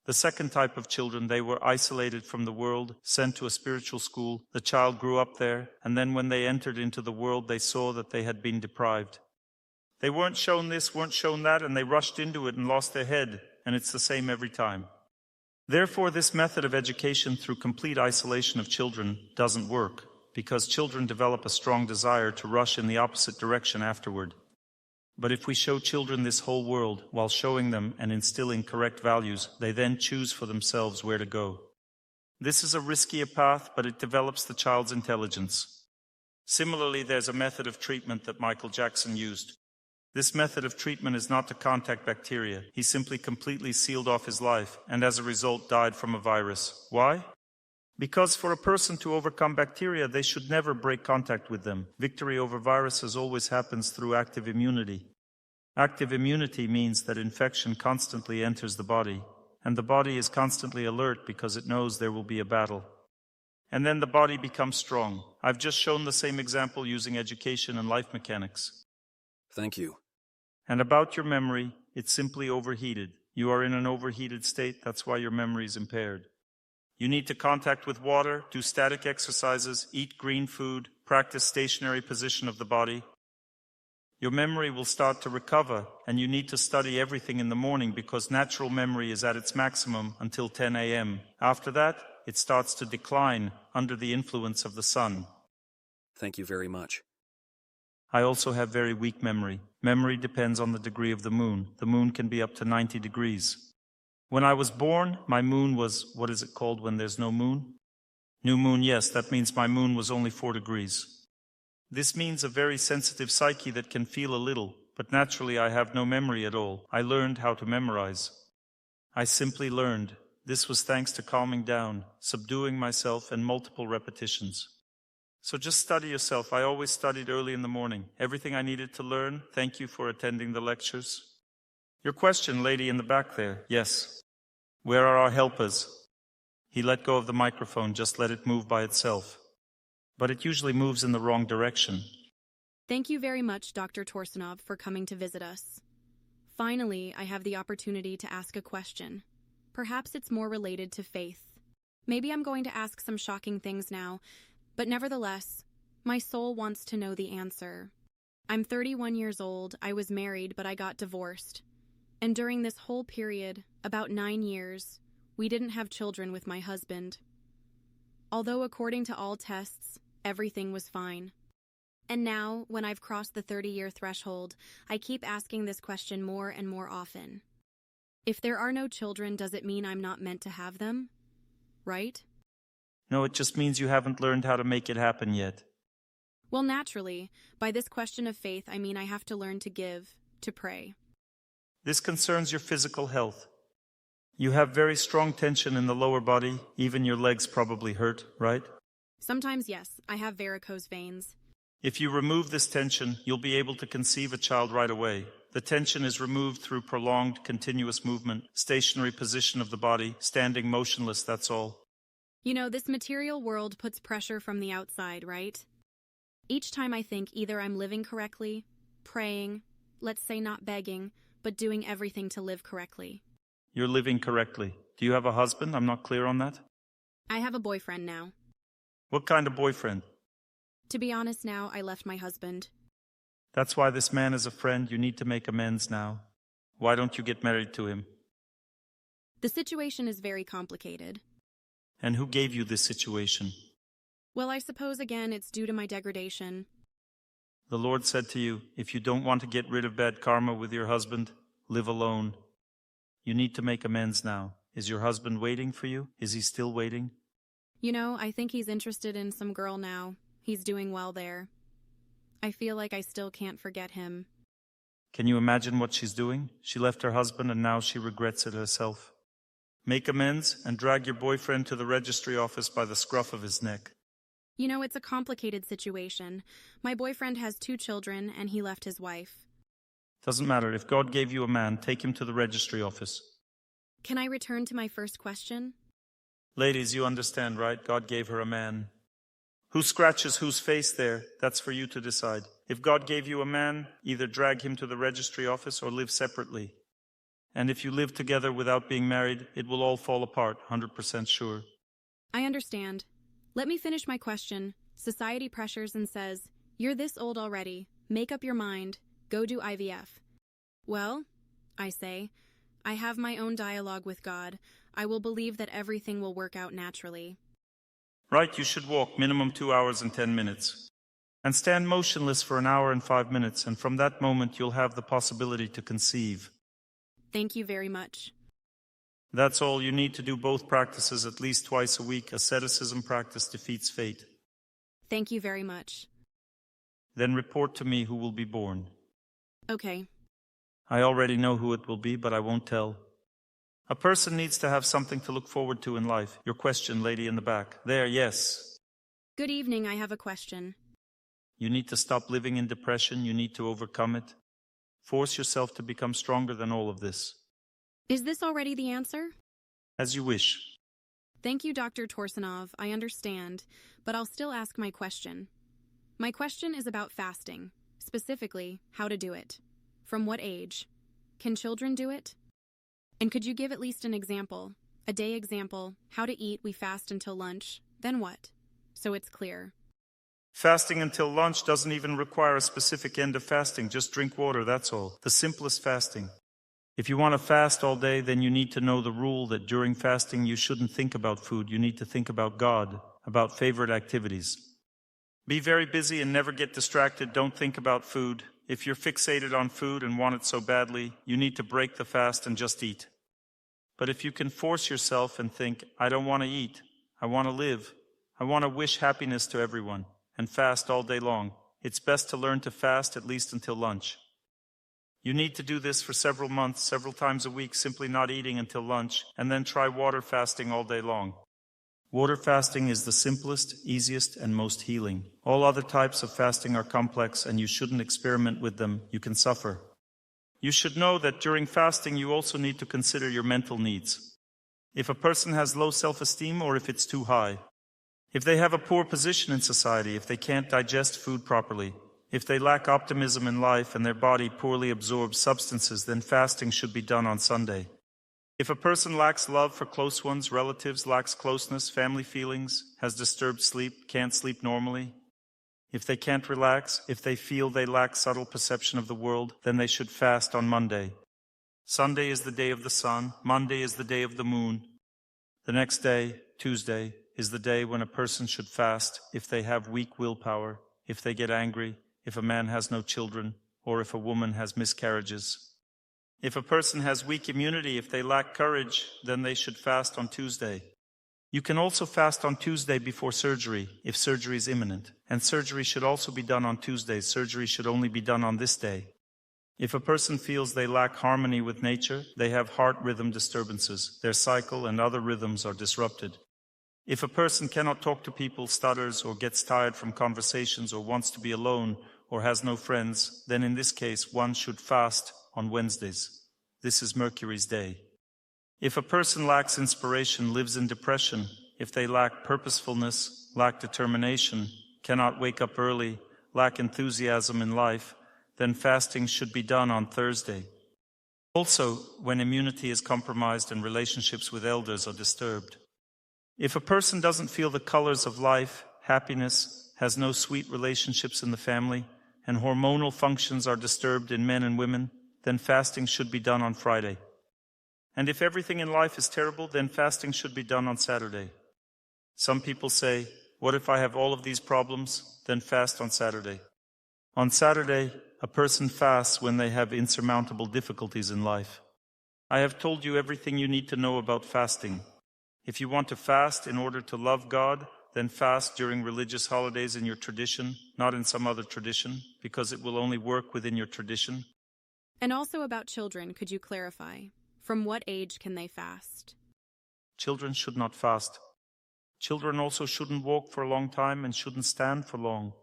The second type of children, they were isolated from the world, sent to a spiritual school. The child grew up there, and then when they entered into the world, they saw that they had been deprived. They weren't shown this, weren't shown that, and they rushed into it and lost their head, and it's the same every time. Therefore, this method of education through complete isolation of children doesn't work, because children develop a strong desire to rush in the opposite direction afterward. But if we show children this whole world, while showing them and instilling correct values, they then choose for themselves where to go. This is a riskier path, but it develops the child's intelligence. Similarly, there's a method of treatment that Michael Jackson used. This method of treatment is not to contact bacteria. He simply completely sealed off his life and as a result died from a virus. Why? Because for a person to overcome bacteria, they should never break contact with them. Victory over viruses always happens through active immunity. Active immunity means that infection constantly enters the body, and the body is constantly alert because it knows there will be a battle. And then the body becomes strong. I've just shown the same example using education and life mechanics. Thank you. And about your memory, it's simply overheated. You are in an overheated state, that's why your memory is impaired. You need to contact with water, do static exercises, eat green food, practice stationary position of the body. Your memory will start to recover, and you need to study everything in the morning because natural memory is at its maximum until 10 a.m. After that, it starts to decline under the influence of the sun. Thank you very much. I also have very weak memory. Memory depends on the degree of the moon. The moon can be up to 90 degrees. When I was born, my moon was, what is it called when there's no moon? New moon, yes, that means my moon was only 4 degrees. This means a very sensitive psyche that can feel a little, but naturally I have no memory at all. I learned how to memorize. I simply learned. This was thanks to calming down, subduing myself, and multiple repetitions. So just study yourself. I always studied early in the morning. Everything I needed to learn. Thank you for attending the lectures. Your question, lady in the back there. Yes. Where are our helpers? He let go of the microphone. Just let it move by itself. But it usually moves in the wrong direction. Thank you very much, Dr. Torsunov, for coming to visit us. Finally, I have the opportunity to ask a question. Perhaps it's more related to faith. Maybe I'm going to ask some shocking things now, but nevertheless, my soul wants to know the answer. I'm 31 years old, I was married, but I got divorced. And during this whole period, about 9 years, we didn't have children with my husband. Although according to all tests, everything was fine. And now, when I've crossed the 30-year threshold, I keep asking this question more and more often. If there are no children, does it mean I'm not meant to have them? Right? No, it just means you haven't learned how to make it happen yet. Well, naturally, by this question of faith, I mean I have to learn to give, to pray. This concerns your physical health. You have very strong tension in the lower body. Even your legs probably hurt, right? Sometimes, yes, I have varicose veins. If you remove this tension, you'll be able to conceive a child right away. The tension is removed through prolonged, continuous movement, stationary position of the body, standing motionless, that's all. You know, this material world puts pressure from the outside, right? Each time I think either I'm living correctly, praying, let's say not begging, but doing everything to live correctly. You're living correctly. Do you have a husband? I'm not clear on that. I have a boyfriend now. What kind of boyfriend? To be honest now, I left my husband. That's why this man is a friend. You need to make amends now. Why don't you get married to him? The situation is very complicated. And who gave you this situation? Well, I suppose again it's due to my degradation. The Lord said to you, if you don't want to get rid of bad karma with your husband, live alone. You need to make amends now. Is your husband waiting for you? Is he still waiting? You know, I think he's interested in some girl now. He's doing well there. I feel like I still can't forget him. Can you imagine what she's doing? She left her husband and now she regrets it herself. Make amends and drag your boyfriend to the registry office by the scruff of his neck. You know, it's a complicated situation. My boyfriend has 2 children and he left his wife. Doesn't matter. If God gave you a man, take him to the registry office. Can I return to my first question? Ladies, you understand, right? God gave her a man. Who scratches whose face there? That's for you to decide. If God gave you a man, either drag him to the registry office or live separately. And if you live together without being married, it will all fall apart, 100% sure. I understand. Let me finish my question. Society pressures and says, you're this old already. Make up your mind. Go do IVF. Well, I say, I have my own dialogue with God. I will believe that everything will work out naturally. Right, you should walk minimum 2 hours and 10 minutes. And stand motionless for 1 hour and 5 minutes, and from that moment you'll have the possibility to conceive. Thank you very much. That's all. You need to do both practices at least twice a week. Asceticism practice defeats fate. Thank you very much. Then report to me who will be born. Okay. I already know who it will be, but I won't tell. A person needs to have something to look forward to in life. Your question, lady in the back. There, yes. Good evening, I have a question. You need to stop living in depression. You need to overcome it. Force yourself to become stronger than all of this. Is this already the answer? As you wish. Thank you, Dr. Torsunov. I understand, but I'll still ask my question. My question is about fasting, specifically how to do it. From what age? Can children do it? And could you give at least an example, a day example, how to eat, we fast until lunch, then what? So it's clear. Fasting until lunch doesn't even require a specific end of fasting. Just drink water, that's all. The simplest fasting. If you want to fast all day, then you need to know the rule that during fasting you shouldn't think about food. You need to think about God, about favorite activities. Be very busy and never get distracted. Don't think about food. If you're fixated on food and want it so badly, you need to break the fast and just eat. But if you can force yourself and think, I don't want to eat, I want to live, I want to wish happiness to everyone, and fast all day long, it's best to learn to fast at least until lunch. You need to do this for several months, several times a week, simply not eating until lunch, and then try water fasting all day long. Water fasting is the simplest, easiest, and most healing. All other types of fasting are complex, and you shouldn't experiment with them. You can suffer. You should know that during fasting you also need to consider your mental needs. If a person has low self-esteem or if it's too high. If they have a poor position in society, if they can't digest food properly, if they lack optimism in life and their body poorly absorbs substances, then fasting should be done on Sunday. If a person lacks love for close ones, relatives, lacks closeness, family feelings, has disturbed sleep, can't sleep normally, if they can't relax, if they feel they lack subtle perception of the world, then they should fast on Monday. Sunday is the day of the sun, Monday is the day of the moon. The next day, Tuesday, is the day when a person should fast if they have weak willpower, if they get angry, if a man has no children, or if a woman has miscarriages. If a person has weak immunity, if they lack courage, then they should fast on Tuesday. You can also fast on Tuesday before surgery, if surgery is imminent. And surgery should also be done on Tuesdays. Surgery should only be done on this day. If a person feels they lack harmony with nature, they have heart rhythm disturbances. Their cycle and other rhythms are disrupted. If a person cannot talk to people, stutters, or gets tired from conversations, or wants to be alone, or has no friends, then in this case one should fast on Wednesdays. This is Mercury's day. If a person lacks inspiration, lives in depression, if they lack purposefulness, lack determination, cannot wake up early, lack enthusiasm in life, then fasting should be done on Thursday. Also, when immunity is compromised and relationships with elders are disturbed. If a person doesn't feel the colors of life, happiness, has no sweet relationships in the family, and hormonal functions are disturbed in men and women, then fasting should be done on Friday. And if everything in life is terrible, then fasting should be done on Saturday. Some people say, what if I have all of these problems? Then fast on Saturday. On Saturday, a person fasts when they have insurmountable difficulties in life. I have told you everything you need to know about fasting. If you want to fast in order to love God, then fast during religious holidays in your tradition, not in some other tradition, because it will only work within your tradition. And also about children, could you clarify? From what age can they fast? Children should not fast. Children also shouldn't walk for a long time and shouldn't stand for long.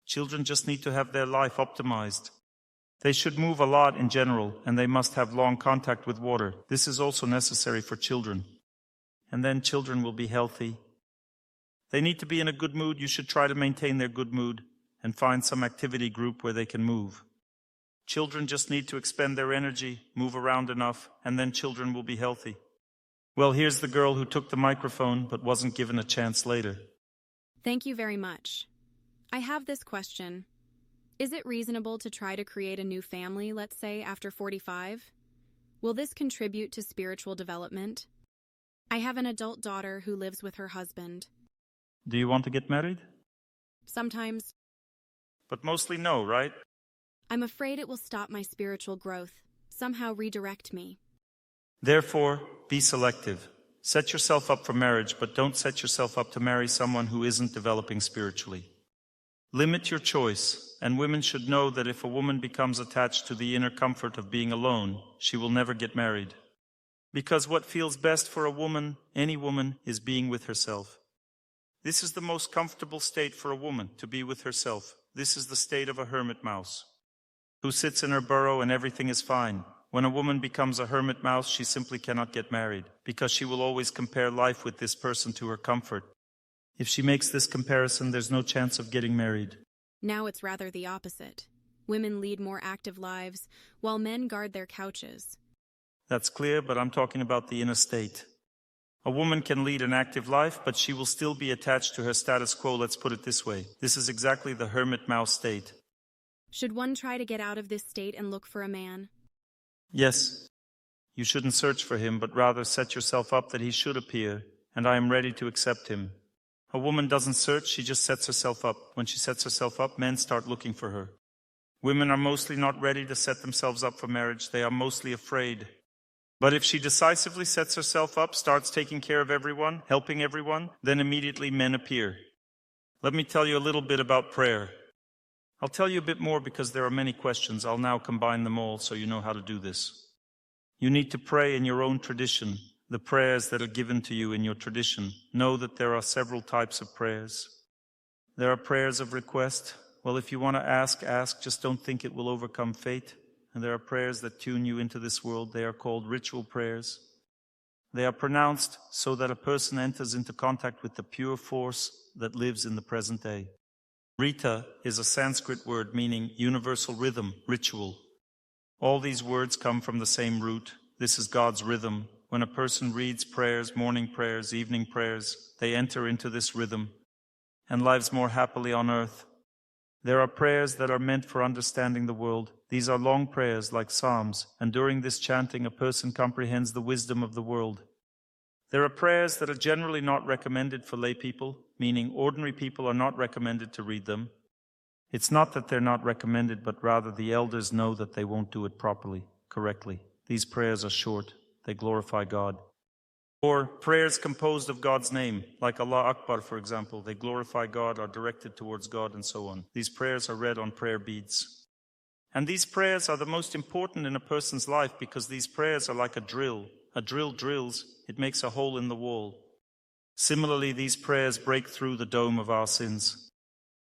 Children just need to have their life optimized. They should move a lot in general, and they must have long contact with water. This is also necessary for children. And then children will be healthy. They need to be in a good mood. You should try to maintain their good mood and find some activity group where they can move. Children just need to expend their energy, move around enough, and then children will be healthy. Well, here's the girl who took the microphone but wasn't given a chance later. Thank you very much. I have this question. Is it reasonable to try to create a new family, let's say, after 45? Will this contribute to spiritual development? I have an adult daughter who lives with her husband. Do you want to get married? Sometimes. But mostly no, right? I'm afraid it will stop my spiritual growth, somehow redirect me. Therefore, be selective. Set yourself up for marriage, but don't set yourself up to marry someone who isn't developing spiritually. Limit your choice, and women should know that if a woman becomes attached to the inner comfort of being alone, she will never get married. Because what feels best for a woman, any woman, is being with herself. This is the most comfortable state for a woman, to be with herself. This is the state of a hermit mouse, who sits in her burrow and everything is fine. When a woman becomes a hermit mouse, she simply cannot get married, because she will always compare life with this person to her comfort. If she makes this comparison, there's no chance of getting married. Now it's rather the opposite. Women lead more active lives, while men guard their couches. That's clear, but I'm talking about the inner state. A woman can lead an active life, but she will still be attached to her status quo, let's put it this way. This is exactly the hermit mouse state. Should one try to get out of this state and look for a man? Yes. You shouldn't search for him, but rather set yourself up that he should appear, and I am ready to accept him. A woman doesn't search, she just sets herself up. When she sets herself up, men start looking for her. Women are mostly not ready to set themselves up for marriage. They are mostly afraid. But if she decisively sets herself up, starts taking care of everyone, helping everyone, then immediately men appear. Let me tell you a little bit about prayer. I'll tell you a bit more because there are many questions. I'll now combine them all so you know how to do this. You need to pray in your own tradition, the prayers that are given to you in your tradition. Know that there are several types of prayers. There are prayers of request. Well, if you want to ask, ask. Just don't think it will overcome fate. And there are prayers that tune you into this world. They are called ritual prayers. They are pronounced so that a person enters into contact with the pure force that lives in the present day. Rita is a Sanskrit word meaning universal rhythm, ritual. All these words come from the same root. This is God's rhythm. When a person reads prayers, morning prayers, evening prayers, they enter into this rhythm and lives more happily on earth. There are prayers that are meant for understanding the world. These are long prayers like psalms, and during this chanting a person comprehends the wisdom of the world. There are prayers that are generally not recommended for lay people, meaning ordinary people are not recommended to read them. It's not that they're not recommended, but rather the elders know that they won't do it properly, correctly. These prayers are short. They glorify God. Or prayers composed of God's name, like Allah Akbar, for example. They glorify God, are directed towards God, and so on. These prayers are read on prayer beads. And these prayers are the most important in a person's life because these prayers are like a drill. A drill drills, it makes a hole in the wall. Similarly, these prayers break through the dome of our sins.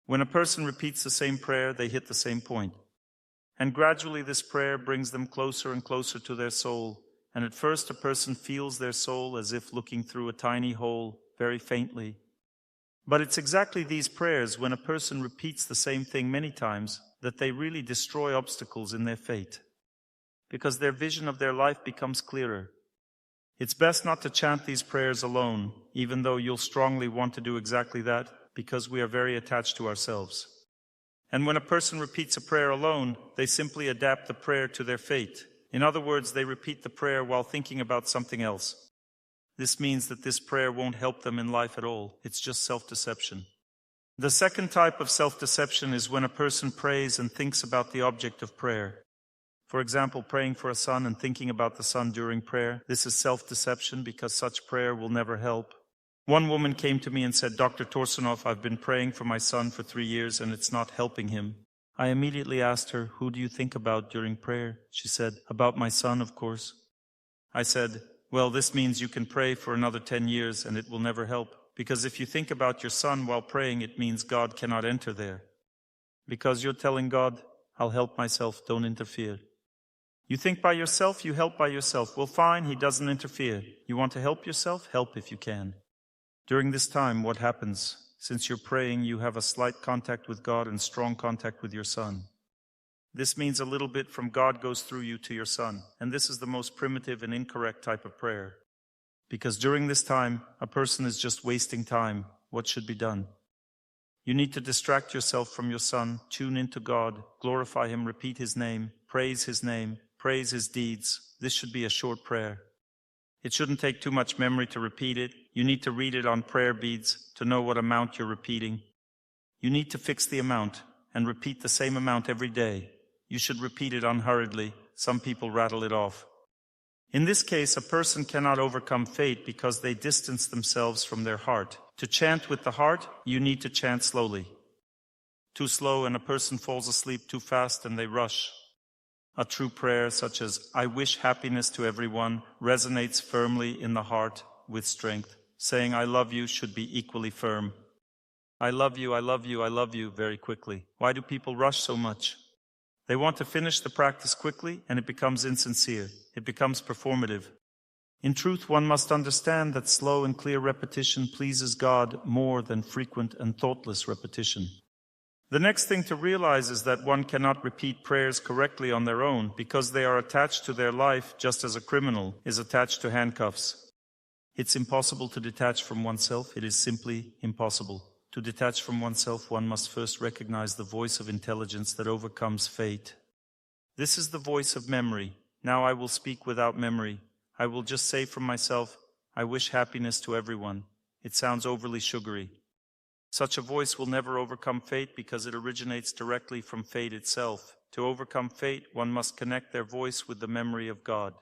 When a person repeats the same prayer, they hit the same point. And gradually this prayer brings them closer and closer to their soul. And at first a person feels their soul as if looking through a tiny hole, very faintly. But it's exactly these prayers, when a person repeats the same thing many times, that they really destroy obstacles in their fate. Because their vision of their life becomes clearer. It's best not to chant these prayers alone, even though you'll strongly want to do exactly that, because we are very attached to ourselves. And when a person repeats a prayer alone, they simply adapt the prayer to their fate. In other words, they repeat the prayer while thinking about something else. This means that this prayer won't help them in life at all. It's just self-deception. The second type of self-deception is when a person prays and thinks about the object of prayer. For example, praying for a son and thinking about the son during prayer. This is self-deception because such prayer will never help. One woman came to me and said, Dr. Torsunov, I've been praying for my son for 3 years and it's not helping him. I immediately asked her, who do you think about during prayer? She said, about my son, of course. I said, well, this means you can pray for another 10 years and it will never help. Because if you think about your son while praying, it means God cannot enter there. Because you're telling God, I'll help myself, don't interfere. You think by yourself, you help by yourself. Well, fine, he doesn't interfere. You want to help yourself? Help if you can. During this time, what happens? Since you're praying, you have a slight contact with God and strong contact with your son. This means a little bit from God goes through you to your son. And this is the most primitive and incorrect type of prayer. Because during this time, a person is just wasting time. What should be done? You need to distract yourself from your son, tune into God, glorify him, repeat his name, praise his deeds. This should be a short prayer. It shouldn't take too much memory to repeat it. You need to read it on prayer beads to know what amount you're repeating. You need to fix the amount and repeat the same amount every day. You should repeat it unhurriedly. Some people rattle it off. In this case, a person cannot overcome fate because they distance themselves from their heart. To chant with the heart, you need to chant slowly. too slow and a person falls asleep too fast and they rush. A true prayer such as, I wish happiness to everyone, resonates firmly in the heart with strength. Saying, I love you should be equally firm. I love you, I love you, I love you very quickly. Why do people rush so much? They want to finish the practice quickly and it becomes insincere. It becomes performative. In truth, one must understand that slow and clear repetition pleases God more than frequent and thoughtless repetition. The next thing to realize is that one cannot repeat prayers correctly on their own because they are attached to their life just as a criminal is attached to handcuffs. It's impossible to detach from oneself. It is simply impossible. To detach from oneself, one must first recognize the voice of intelligence that overcomes fate. This is the voice of memory. Now I will speak without memory. I will just say from myself, I wish happiness to everyone. It sounds overly sugary. Such a voice will never overcome fate because it originates directly from fate itself. To overcome fate, one must connect their voice with the memory of God.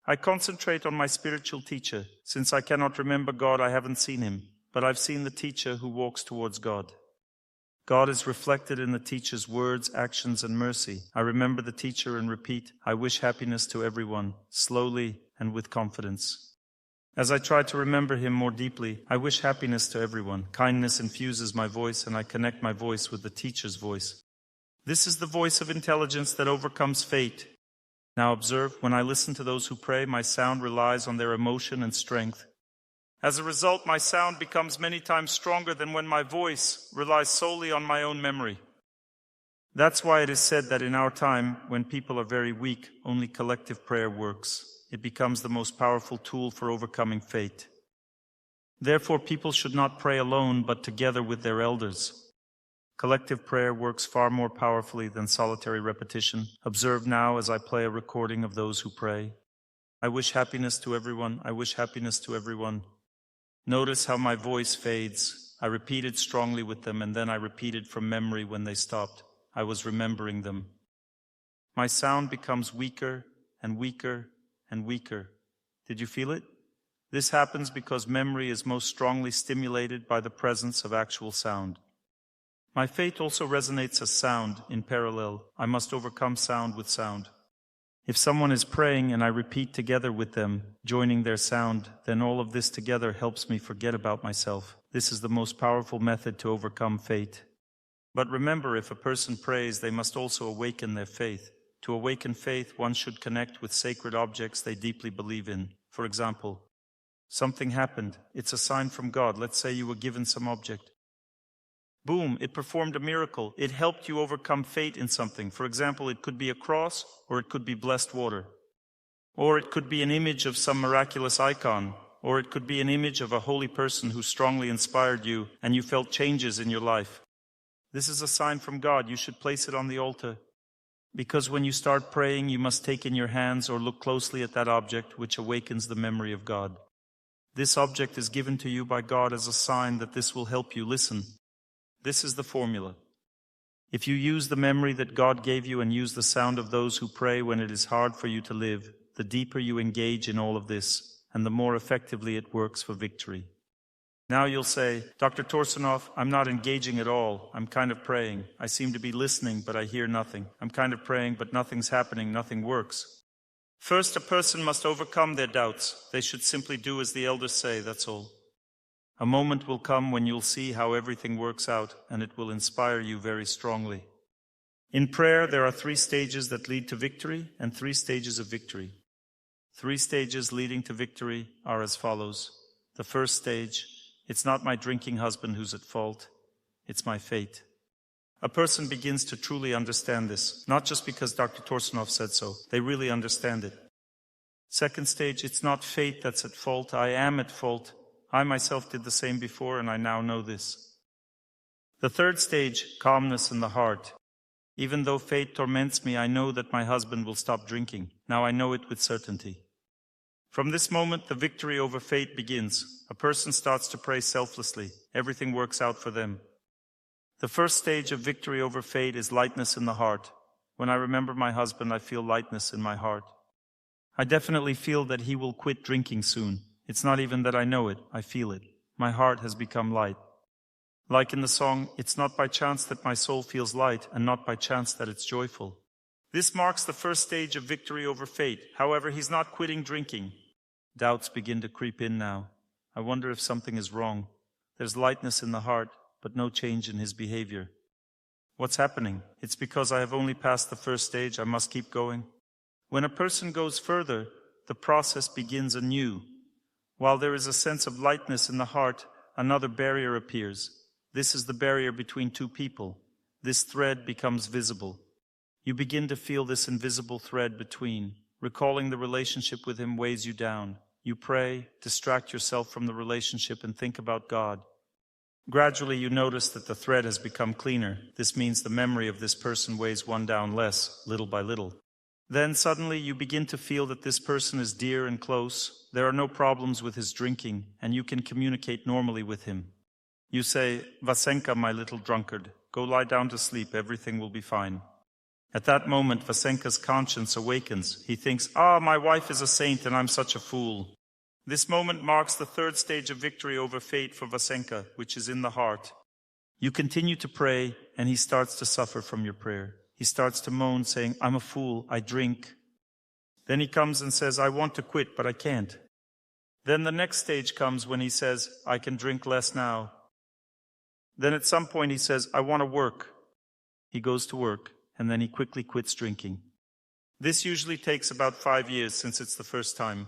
I concentrate on my spiritual teacher. Since I cannot remember God, I haven't seen him, but I've seen the teacher who walks towards God. God is reflected in the teacher's words, actions, and mercy. I remember the teacher and repeat, I wish happiness to everyone, slowly and with confidence. As I try to remember him more deeply, I wish happiness to everyone. Kindness infuses my voice, and I connect my voice with the teacher's voice. This is the voice of intelligence that overcomes fate. Now observe, when I listen to those who pray, my sound relies on their emotion and strength. As a result, my sound becomes many times stronger than when my voice relies solely on my own memory. That's why it is said that in our time, when people are very weak, only collective prayer works. It becomes the most powerful tool for overcoming fate. Therefore, people should not pray alone, but together with their elders. Collective prayer works far more powerfully than solitary repetition. Observe now as I play a recording of those who pray. I wish happiness to everyone. I wish happiness to everyone. Notice how my voice fades. I repeated strongly with them, and then I repeated from memory when they stopped. I was remembering them. My sound becomes weaker and weaker and weaker. Did you feel it? This happens because memory is most strongly stimulated by the presence of actual sound. My fate also resonates as sound in parallel. I must overcome sound with sound. If someone is praying and I repeat together with them, joining their sound, then all of this together helps me forget about myself. This is the most powerful method to overcome fate. But remember, if a person prays, they must also awaken their faith. To awaken faith, one should connect with sacred objects they deeply believe in. For example, something happened. It's a sign from God. Let's say you were given some object. Boom, it performed a miracle. It helped you overcome fate in something. For example, it could be a cross, or it could be blessed water. Or it could be an image of some miraculous icon. Or it could be an image of a holy person who strongly inspired you and you felt changes in your life. This is a sign from God. You should place it on the altar. Because when you start praying, you must take in your hands or look closely at that object, which awakens the memory of God. This object is given to you by God as a sign that this will help you listen. This is the formula. If you use the memory that God gave you and use the sound of those who pray when it is hard for you to live, the deeper you engage in all of this, and the more effectively it works for victory. Now you'll say, Dr. Torsunov, I'm not engaging at all. I'm kind of praying. I seem to be listening, but I hear nothing. I'm kind of praying, but nothing's happening. Nothing works. First, a person must overcome their doubts. They should simply do as the elders say, that's all. A moment will come when you'll see how everything works out, and it will inspire you very strongly. In prayer, there are 3 stages that lead to victory and 3 stages of victory. 3 stages leading to victory are as follows. The first stage, it's not my drinking husband who's at fault, it's my fate. A person begins to truly understand this, not just because Dr. Torsunov said so. They really understand it. Second stage, it's not fate that's at fault, I am at fault. I myself did the same before, and I now know this. The third stage, calmness in the heart. Even though fate torments me, I know that my husband will stop drinking. Now I know it with certainty. From this moment, the victory over fate begins. A person starts to pray selflessly. Everything works out for them. The first stage of victory over fate is lightness in the heart. When I remember my husband, I feel lightness in my heart. I definitely feel that he will quit drinking soon. It's not even that I know it, I feel it. My heart has become light. Like in the song, "It's not by chance that my soul feels light, and not by chance that it's joyful." This marks the first stage of victory over fate. However, he's not quitting drinking. Doubts begin to creep in now. I wonder if something is wrong. There's lightness in the heart, but no change in his behavior. What's happening? It's because I have only passed the first stage. I must keep going. When a person goes further, the process begins anew. While there is a sense of lightness in the heart, another barrier appears. This is the barrier between two people. This thread becomes visible. You begin to feel this invisible thread between. Recalling the relationship with him weighs you down. You pray, distract yourself from the relationship, and think about God. Gradually, you notice that the thread has become cleaner. This means the memory of this person weighs one down less, little by little. Then suddenly you begin to feel that this person is dear and close. There are no problems with his drinking, and you can communicate normally with him. You say, "Vasenka, my little drunkard, go lie down to sleep, everything will be fine." At that moment, Vasenka's conscience awakens. He thinks, my wife is a saint and I'm such a fool. This moment marks the third stage of victory over fate for Vasenka, which is in the heart. You continue to pray, and he starts to suffer from your prayer. He starts to moan, saying, "I'm a fool, I drink." Then he comes and says, "I want to quit, but I can't." Then the next stage comes when he says, "I can drink less now." Then at some point he says, "I want to work." He goes to work, and then he quickly quits drinking. This usually takes about 5 years, since it's the first time.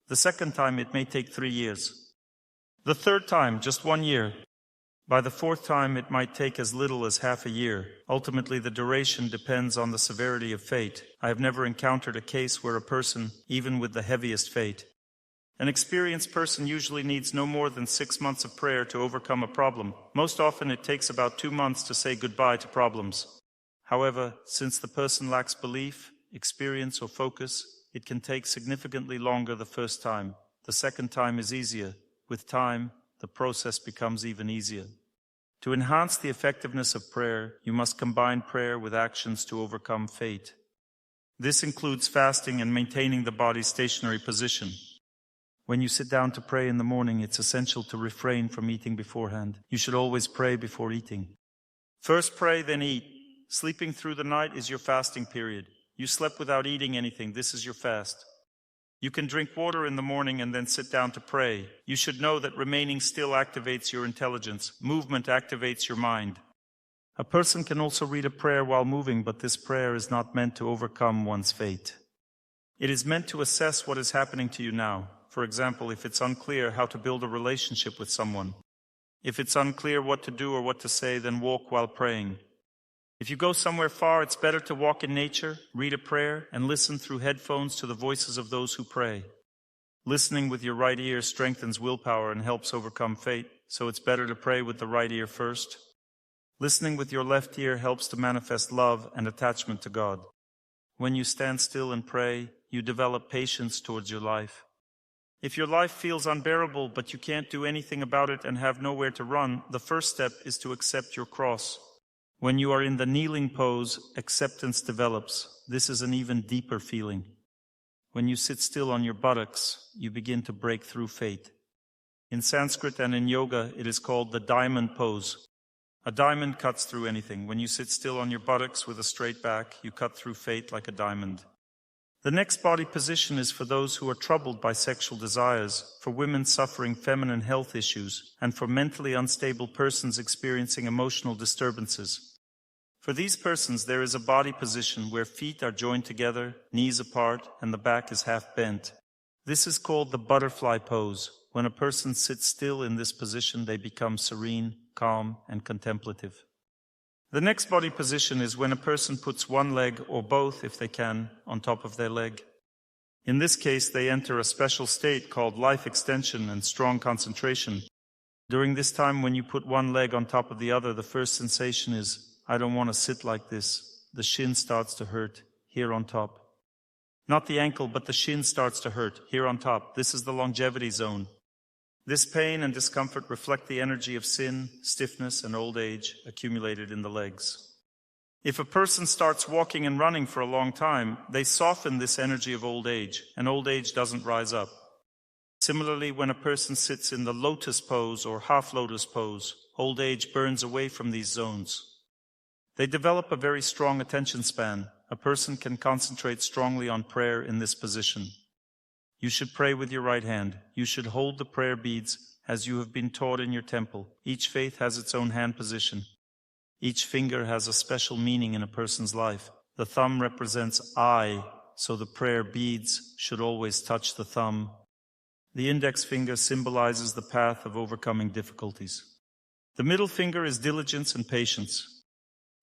The second time, it may take 3 years. The third time, just 1 year. By the fourth time, it might take as little as half a year. Ultimately, the duration depends on the severity of fate. I have never encountered a case where a person, even with the heaviest fate. An experienced person usually needs no more than 6 months of prayer to overcome a problem. Most often, it takes about 2 months to say goodbye to problems. However, since the person lacks belief, experience, or focus, it can take significantly longer the first time. The second time is easier. With time, the process becomes even easier. To enhance the effectiveness of prayer, you must combine prayer with actions to overcome fate. This includes fasting and maintaining the body's stationary position. When you sit down to pray in the morning, it's essential to refrain from eating beforehand. You should always pray before eating. First pray, then eat. Sleeping through the night is your fasting period. You slept without eating anything. This is your fast. You can drink water in the morning and then sit down to pray. You should know that remaining still activates your intelligence. Movement activates your mind. A person can also read a prayer while moving, but this prayer is not meant to overcome one's fate. It is meant to assess what is happening to you now. For example, if it's unclear how to build a relationship with someone. If it's unclear what to do or what to say, then walk while praying. If you go somewhere far, it's better to walk in nature, read a prayer, and listen through headphones to the voices of those who pray. Listening with your right ear strengthens willpower and helps overcome fate, so it's better to pray with the right ear first. Listening with your left ear helps to manifest love and attachment to God. When you stand still and pray, you develop patience towards your life. If your life feels unbearable but you can't do anything about it and have nowhere to run, the first step is to accept your cross. When you are in the kneeling pose, acceptance develops. This is an even deeper feeling. When you sit still on your buttocks, you begin to break through fate. In Sanskrit and in yoga, it is called the diamond pose. A diamond cuts through anything. When you sit still on your buttocks with a straight back, you cut through fate like a diamond. The next body position is for those who are troubled by sexual desires, for women suffering feminine health issues, and for mentally unstable persons experiencing emotional disturbances. For these persons, there is a body position where feet are joined together, knees apart, and the back is half bent. This is called the butterfly pose. When a person sits still in this position, they become serene, calm, and contemplative. The next body position is when a person puts one leg, or both if they can, on top of their leg. In this case, they enter a special state called life extension and strong concentration. During this time, when you put one leg on top of the other, the first sensation is, I don't want to sit like this. The shin starts to hurt, here on top. Not the ankle, but the shin starts to hurt, here on top. This is the longevity zone. This pain and discomfort reflect the energy of sin, stiffness, and old age accumulated in the legs. If a person starts walking and running for a long time, they soften this energy of old age, and old age doesn't rise up. Similarly, when a person sits in the lotus pose or half lotus pose, old age burns away from these zones. They develop a very strong attention span. A person can concentrate strongly on prayer in this position. You should pray with your right hand. You should hold the prayer beads as you have been taught in your temple. Each faith has its own hand position. Each finger has a special meaning in a person's life. The thumb represents I, so the prayer beads should always touch the thumb. The index finger symbolizes the path of overcoming difficulties. The middle finger is diligence and patience.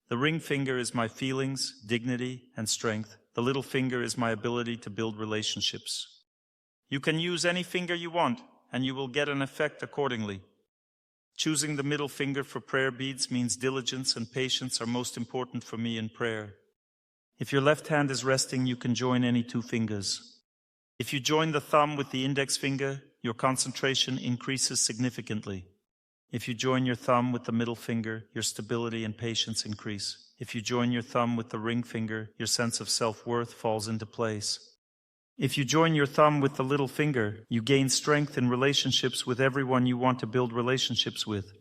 The ring finger is my feelings, dignity, and strength. The little finger is my ability to build relationships. You can use any finger you want, and you will get an effect accordingly. Choosing the middle finger for prayer beads means diligence and patience are most important for me in prayer. If your left hand is resting, you can join any two fingers. If you join the thumb with the index finger, your concentration increases significantly. If you join your thumb with the middle finger, your stability and patience increase. If you join your thumb with the ring finger, your sense of self-worth falls into place. If you join your thumb with the little finger, you gain strength in relationships with everyone you want to build relationships with.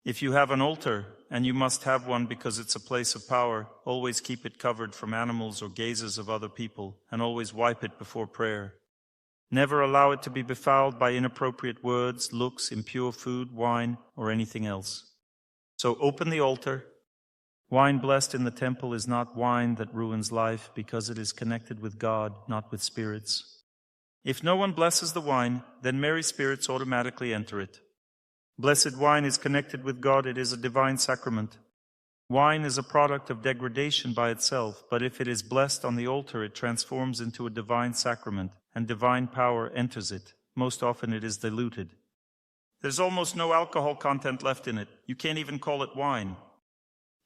If you have an altar, and you must have one because it's a place of power, always keep it covered from animals or gazes of other people, and always wipe it before prayer. Never allow it to be befouled by inappropriate words, looks, impure food, wine, or anything else. So open the altar. Wine blessed in the temple is not wine that ruins life because it is connected with God, not with spirits. If no one blesses the wine, then merry spirits automatically enter it. Blessed wine is connected with God. It is a divine sacrament. Wine is a product of degradation by itself, but if it is blessed on the altar, it transforms into a divine sacrament, and divine power enters it. Most often it is diluted. There's almost no alcohol content left in it. You can't even call it wine.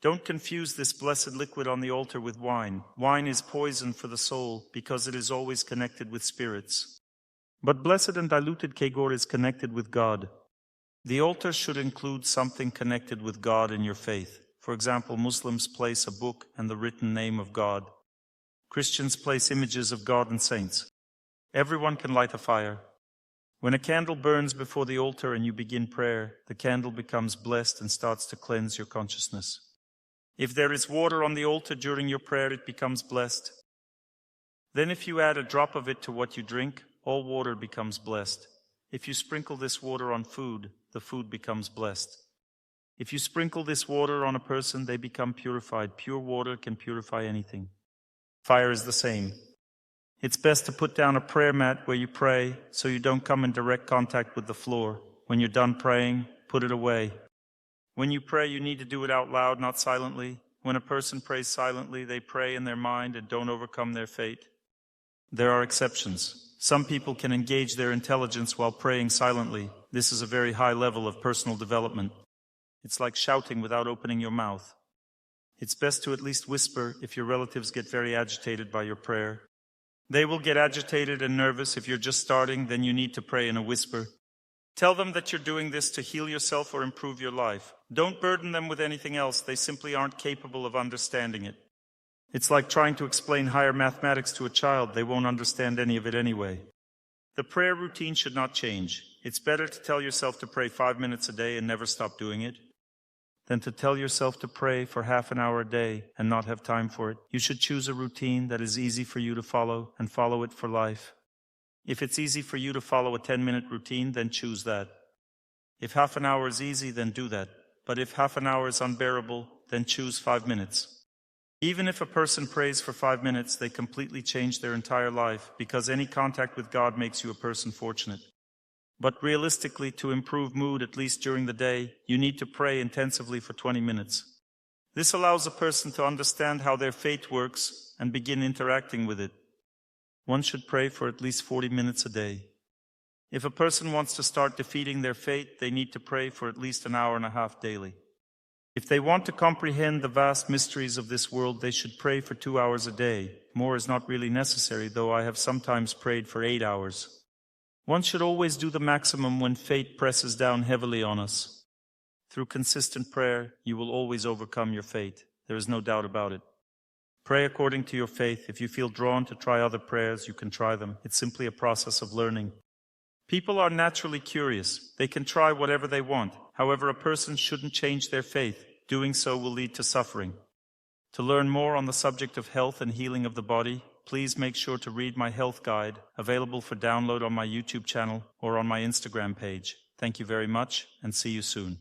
Don't confuse this blessed liquid on the altar with wine. Wine is poison for the soul because it is always connected with spirits. But blessed and diluted kegor is connected with God. The altar should include something connected with God in your faith. For example, Muslims place a book and the written name of God. Christians place images of God and saints. Everyone can light a fire. When a candle burns before the altar and you begin prayer, the candle becomes blessed and starts to cleanse your consciousness. If there is water on the altar during your prayer, it becomes blessed. Then if you add a drop of it to what you drink, all water becomes blessed. If you sprinkle this water on food, the food becomes blessed. If you sprinkle this water on a person, they become purified. Pure water can purify anything. Fire is the same. It's best to put down a prayer mat where you pray so you don't come in direct contact with the floor. When you're done praying, put it away. When you pray, you need to do it out loud, not silently. When a person prays silently, they pray in their mind and don't overcome their fate. There are exceptions. Some people can engage their intelligence while praying silently. This is a very high level of personal development. It's like shouting without opening your mouth. It's best to at least whisper if your relatives get very agitated by your prayer. They will get agitated and nervous. If you're just starting, then you need to pray in a whisper. Tell them that you're doing this to heal yourself or improve your life. Don't burden them with anything else. They simply aren't capable of understanding it. It's like trying to explain higher mathematics to a child. They won't understand any of it anyway. The prayer routine should not change. It's better to tell yourself to pray 5 minutes a day and never stop doing it than to tell yourself to pray for half an hour a day and not have time for it. You should choose a routine that is easy for you to follow and follow it for life. If it's easy for you to follow a 10-minute routine, then choose that. If half an hour is easy, then do that. But if half an hour is unbearable, then choose 5 minutes. Even if a person prays for 5 minutes, they completely change their entire life because any contact with God makes you a person fortunate. But realistically, to improve mood, at least during the day, you need to pray intensively for 20 minutes. This allows a person to understand how their fate works and begin interacting with it. One should pray for at least 40 minutes a day. If a person wants to start defeating their fate, they need to pray for at least an hour and a half daily. If they want to comprehend the vast mysteries of this world, they should pray for 2 hours a day. More is not really necessary, though I have sometimes prayed for 8 hours. One should always do the maximum when fate presses down heavily on us. Through consistent prayer, you will always overcome your fate. There is no doubt about it. Pray according to your faith. If you feel drawn to try other prayers, you can try them. It's simply a process of learning. People are naturally curious. They can try whatever they want. However, a person shouldn't change their faith. Doing so will lead to suffering. To learn more on the subject of health and healing of the body, please make sure to read my health guide, available for download on my YouTube channel or on my Instagram page. Thank you very much, and see you soon.